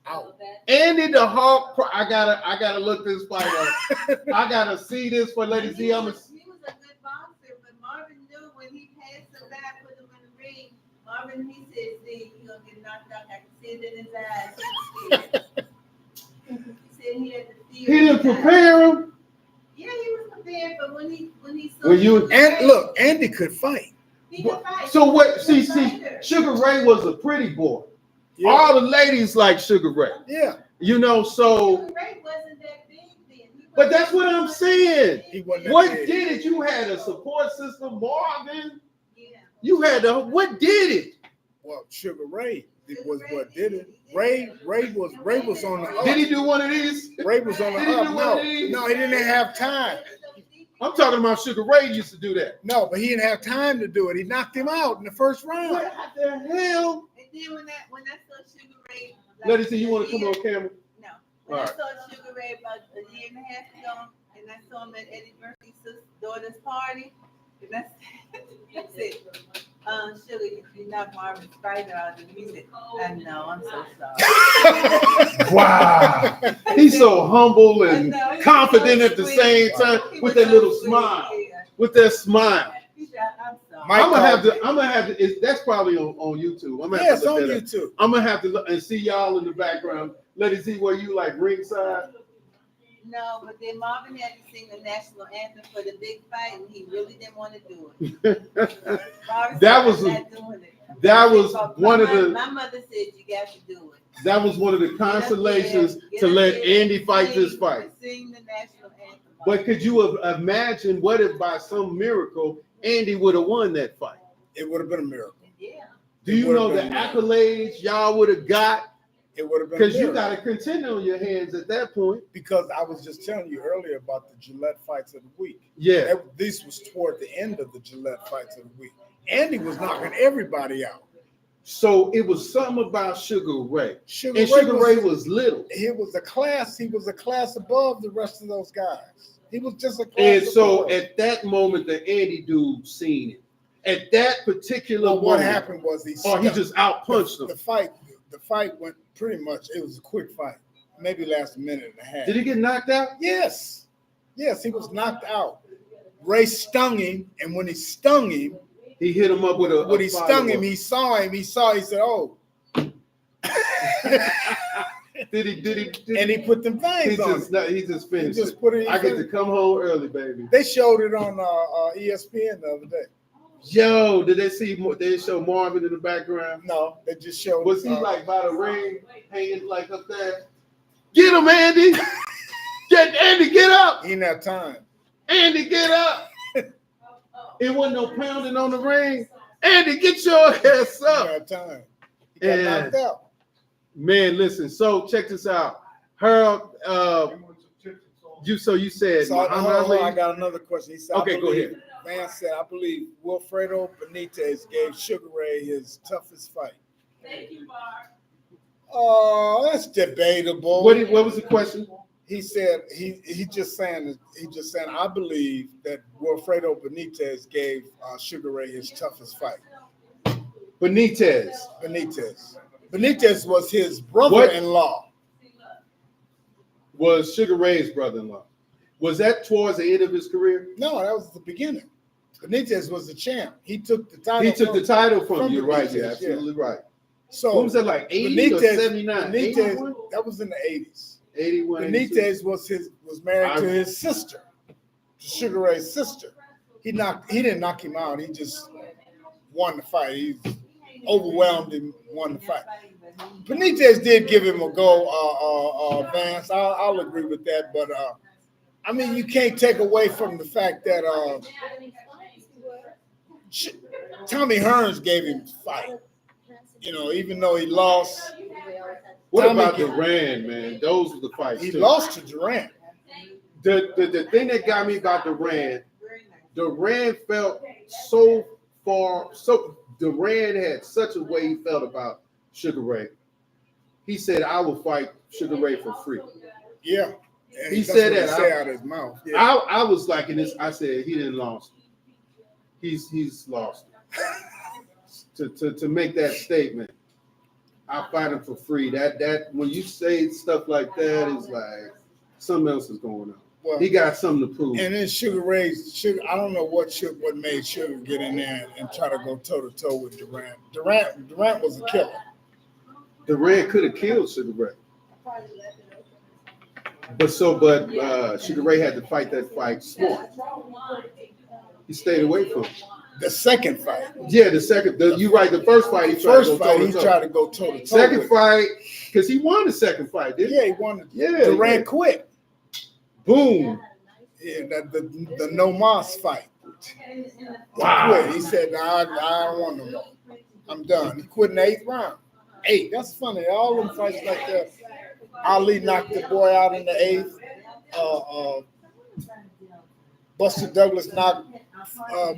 out. Andy the Hawk. I gotta look this fight up. I gotta see this for Lady Z. He was a good boxer, but Marvin knew when he passed the guy, put him in the ring. Marvin, he said, "See, you're gonna get knocked out." I can see it in his eyes. He said he had the fear. He didn't prepare him. Yeah, he was prepared, but when he saw look, Andy could fight. He could fight. So what? See, Sugar Ray was a pretty boy. Yeah. All the ladies like Sugar Ray. Yeah. So. Sugar Ray wasn't that big then. But that's what I'm saying. What big. Did it? You had a support system, Marvin. Yeah. You had what did it? Well, Sugar Ray was what did it. Ray was on the up. Did he do one of these? Ray was on the up. No, he didn't have time. I'm talking about Sugar Ray used to do that. No, but he didn't have time to do it. He knocked him out in the first round. What the hell? And then when I saw Sugar Ray, Lady C, you want to come on camera? No. When I saw Sugar Ray about a year and a half ago, and I saw him at Eddie Murphy's daughter's party, and I said, Sugar, if you knock Marvin Spider out of the music, I know, I'm so sorry. Wow. He's so humble I and know, he's confident so at the sweet. same time He with was that so little sweet, smile. yeah. With that smile. He said, I'm sorry. Mike I'm gonna have to, that's probably on YouTube. I'm gonna Yeah, have it's to on look that up. YouTube. I'm gonna have to look and see y'all in the background. Let it see where you like ringside. No, but then Marvin had to sing the national anthem for the big fight, and he really didn't want to do it. Marvin That said, was "I'm a- not doing it." That He was said, one of the My mother said you got to do it. that was one of the consolations Get to up let there Andy and fight sing- this fight. Sing the national anthem. But could you have imagined what if by some miracle Andy would have won that fight? It would have been a miracle. Yeah. Do It you would've know the been a miracle. accolades y'all would have got? It would have been a Because you miracle. got a contender on your hands at that point. Because I was just telling you earlier about the Gillette fights of the week. Yeah. This was toward the end of the Gillette fights of the week. Andy was knocking everybody out. So it was something about Sugar Ray. Sugar And Ray Sugar Ray was little. He was a class above the rest of those guys. He was just a class And so above. at that moment, the Andy dude seen it. At that particular Well, what moment, happened was he just outpunched him. the fight went pretty much, it was a quick fight. Maybe last a minute and a half. Did he get knocked out? Yes. Yes, he was knocked out. Ray stung him, and when he stung him, He hit him up with a. when he stung him, follow-up. he said, oh. Did he? And he put them things on it. He just He finished. just it. put it I get to come home early, baby. They showed it on ESPN the other day. Yo, did they see? Did they show Marvin in the background? No, they just showed. Was he like by the ring, hanging like up there? Get him, Andy! Get Andy! Get up! He didn't have time. Andy, get up! It wasn't no pounding on the ring. Andy, get your ass He didn't up! have time. He got Yeah. knocked out. Man, listen. So check this out, Harold. You said So Muhammad hold on, I Ali. got another question. He said, Okay, go ahead. Man said, I believe Wilfredo Benitez gave Sugar Ray his toughest fight. Thank you, Mark. Oh, that's debatable. What was the question? He said he just saying I believe that Wilfredo Benitez gave Sugar Ray his toughest fight. Benitez. Benitez was his brother-in-law. Was Sugar Ray's brother-in-law. Was that towards the end of his career? No, that was the beginning. Benitez was the champ. He took the title. He took the title from from you, right? Benitez, You're yeah. absolutely right. So What was that like? 80 or 79? Benitez, 81? that was in the 80s. 81. 82? Benitez was married to his sister, to Sugar Ray's sister. He didn't knock him out. He just won the fight. He overwhelmed him, won the fight. Benitez did give him a go, Vance. I'll agree with that. But I mean, you can't take away from the fact that Tommy Hearns gave him a fight. You know, even though he lost. What Tommy about gave- Durant, man? Those were the fights. He too. lost to Durant. The thing that got me about Durant felt so far. So Durant had such a way he felt about Sugar Ray. He said, "I will fight Sugar Ray for free." Yeah. And He that's said what that. He said out of his mouth. Yeah. I was like in this. I said he didn't lost. He's lost. To make that statement, I fight him for free. That when you say stuff like that, it's like something else is going on. Well, He got something to prove. and then Sugar Ray's I don't know what made Sugar get in there and try to go toe to toe with Durant. Durant was a killer. Durant could have killed Sugar Ray, but Sugar Ray had to fight that fight smart. He stayed away from it. The second fight. Yeah, the second. You right. The first fight, he tried First fight, he tried to go toe to toe. Second fight, because he won the second fight, didn't he? Yeah, he won. Yeah, Durant yeah. quit. Boom. Yeah, the no mas fight. Wow. He quit. He said, "Nah, I don't want no more. I'm done." He quit in the 8th round. 8. That's funny. All them fights like that. Ali knocked the boy out in the 8th. Buster Douglas knocked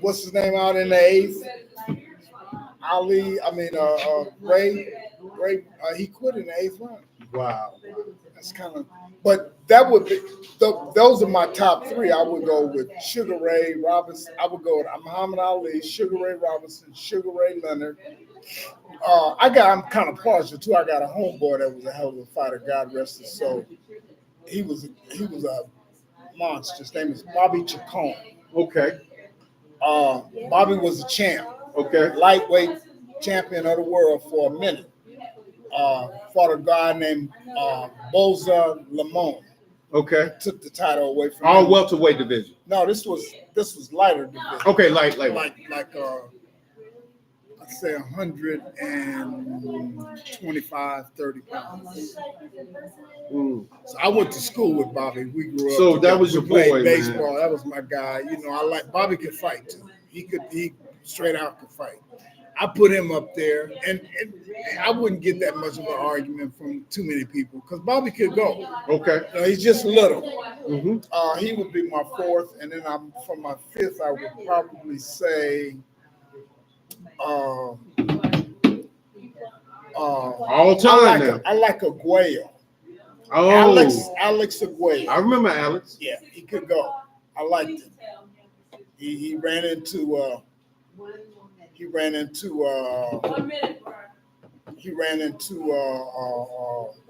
what's his name out in the 8th. Ray, he quit in the 8th round. Wow. That's kind of, but that would be, those are my top three. I would go with Sugar Ray Robinson. I would go with Muhammad Ali, Sugar Ray Robinson, Sugar Ray Leonard. I'm kind of partial too. I got a homeboy that was a hell of a fighter. God rest his soul. He was a monster. His name is Bobby Chacon. Okay. Bobby was a champ. Okay. Lightweight champion of the world for a minute. Fought a guy named Boza Lamone. Okay. Took the title away from All him. welterweight division. No, this was lighter division. Okay, light. I'd say 125, 30 pounds. Mm. So I went to school with Bobby. We grew up. So together. that was your We played boy, baseball. man. That was my guy. You know, I like Bobby could fight too. He straight out could fight. I put him up there, and I wouldn't get that much of an argument from too many people because Bobby could go. Okay. He's just little. Mm-hmm. He would be my fourth, and then for my fifth, I would probably say All time now. I like Aguayo. Oh, Alex Aguayo. I remember Alex. Yeah, he could go. I liked him. He ran into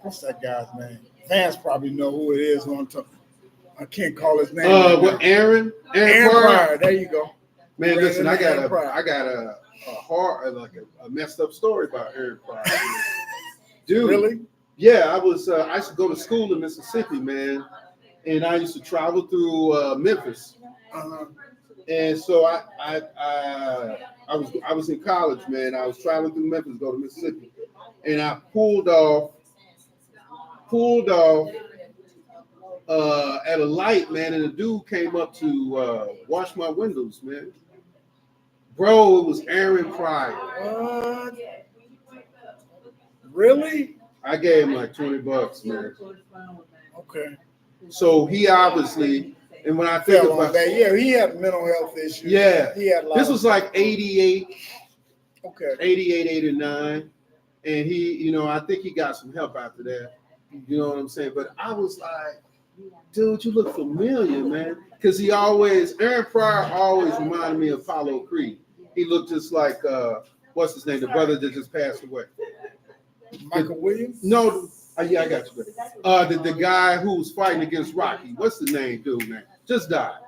what's that guy's name? Vance probably know who it is. I can't call his name. What Aaron Pryor. There you go. Man, listen, I got Pryor. a a messed up story about Aaron Pryor. Dude, Really? Yeah, I used to go to school in Mississippi, man, and I used to travel through Memphis. Uh-huh. And so I was in college, man. I was traveling through Memphis, go to Mississippi, and I pulled off at a light, man, and a dude came up to wash my windows, man. Bro, it was Aaron Pryor. What? Really? I gave him like $20, man. Okay. So he obviously, and when I think Fell on about that. Yeah, he had mental health issues. Yeah. He had a lot this was like 88, okay. 88, 89. And he, I think he got some help after that. You know what I'm saying? But I was like, dude, you look familiar, man. Because Aaron Pryor always reminded me of Apollo Creed. He looked just like, what's his name? The brother that just passed away. Michael Williams? No, yeah, I got you. The guy who was fighting against Rocky. What's the name, dude, man? Just died.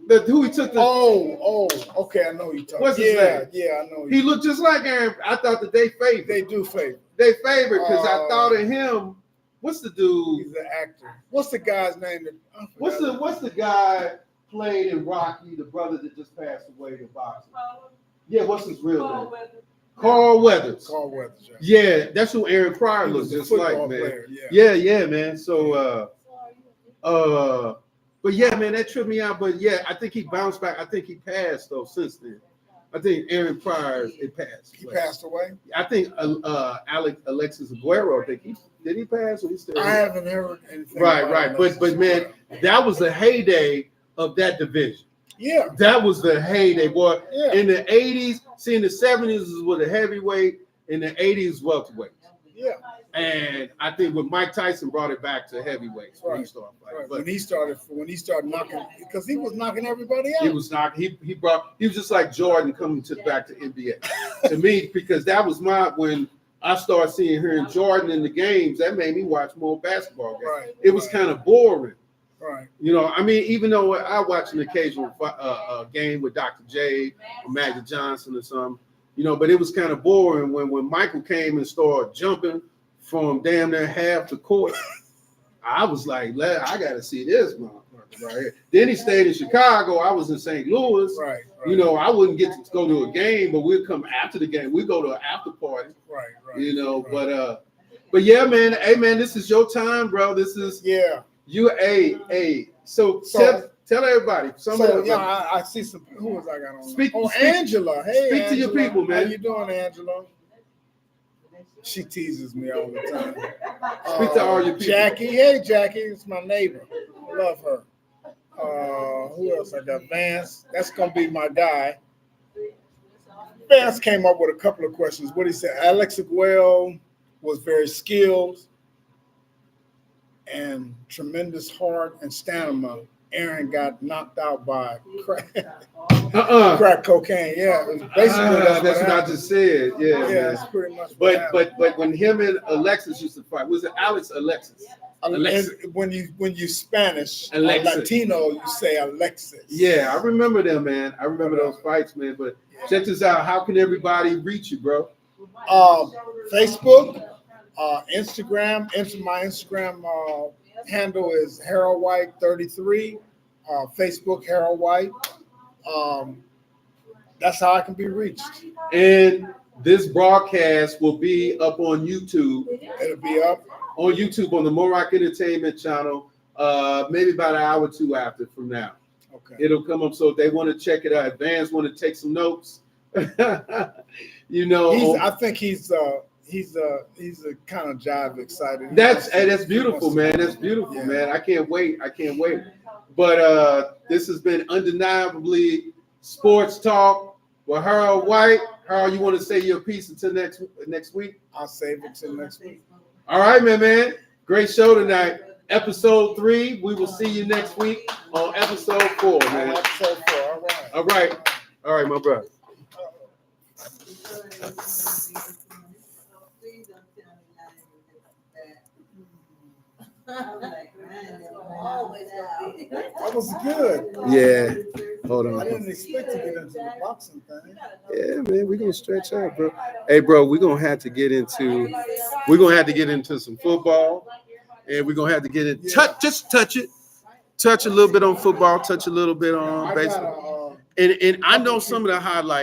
Who he took the... Oh, okay, I know who you're talking. What's his name? Yeah, I know. He looked just like Aaron. I thought that they favored. They do favor. They favored because I thought of him. What's the dude? He's an actor. What's the guy's name? What's the guy played in Rocky? The brother that just passed away, the boxer. Yeah, what's his real name? Carl Weathers. Carl Weathers. Right. Yeah, that's who Aaron Pryor looks just like, man. Player, Yeah, man. So, but yeah, man, that tripped me out. But yeah, I think he bounced back. I think he passed though since then. I think Aaron Pryor passed. He passed away. I think Alexis Aguero. I think did he pass or he still? I haven't heard anything. Right. But man, that was the heyday of that division. Yeah, that was the heyday, boy. Yeah. In the 80s, see, in the 70s was a heavyweight, in the 80s welterweight. Yeah. And I think when Mike Tyson brought it back to heavyweights when he started fighting. Right. But when he started knocking, because he was knocking everybody out. he was just like Jordan coming back to NBA. To me, because that was when I started hearing Jordan in the games, that made me watch more basketball games. Right. It was kind of boring. Right. I mean, even though I watch an occasional game with Dr. J or Magic Johnson or something, but it was kind of boring when Michael came and started jumping from damn near half the court. I was like, I got to see this motherfucker right here. Then he stayed in Chicago. I was in St. Louis. Right. I wouldn't get to go to a game, but we'd come after the game. We'd go to an after party. Right. But yeah, man. Hey, man, this is your time, bro. This is you. So tell everybody. I see some. Who was I got on? Speak, Angela. Hey, speak Angela. to your people, man. How you doing, Angela? She teases me all the time. Speak to all your people. Jackie. Hey, Jackie. It's my neighbor. Love her. Who else I got? Vance. That's going to be my guy. Vance came up with a couple of questions. What he said, Alex Aguayo was very skilled. and tremendous heart and stamina, Aaron got knocked out by crack cocaine. Yeah, it was basically That's what I just said. Yeah, Yeah, man. it's pretty much. what But when him and Alexis used to fight, was it Alexis? happened. And when you Spanish or Alexis. Latino, you say Alexis. Yeah, I remember them, man. I remember those fights, man. But check this out. How can everybody reach you, bro? Facebook, Instagram. My Instagram handle is Harold White 33. Facebook Harold White. That's how I can be reached. And this broadcast will be up on YouTube. It'll be up On YouTube on the MoRoc Entertainment channel, maybe about an hour or two after from now. Okay. It'll come up. So if they want to check it out, if fans want to take some notes, you know. I think he's a kind of jive excited. That's beautiful, man. That's beautiful, Yeah. man. I can't wait. But this has been Undeniably Sports Talk with Harold White. Harold, you want to say your piece until next week? I'll save it till next week. All right, man. Great show tonight. Episode 3. We will see you next week on episode 4, man. Episode 4. All right. All right, my brother. That was good. Yeah. Hold on. I didn't expect to get into the boxing thing. Yeah, man, we're gonna stretch out, bro. Hey, bro, we're gonna have to get into some football, and we're gonna have to get in touch a little bit on football, touch a little bit on baseball. And I know some of the highlights.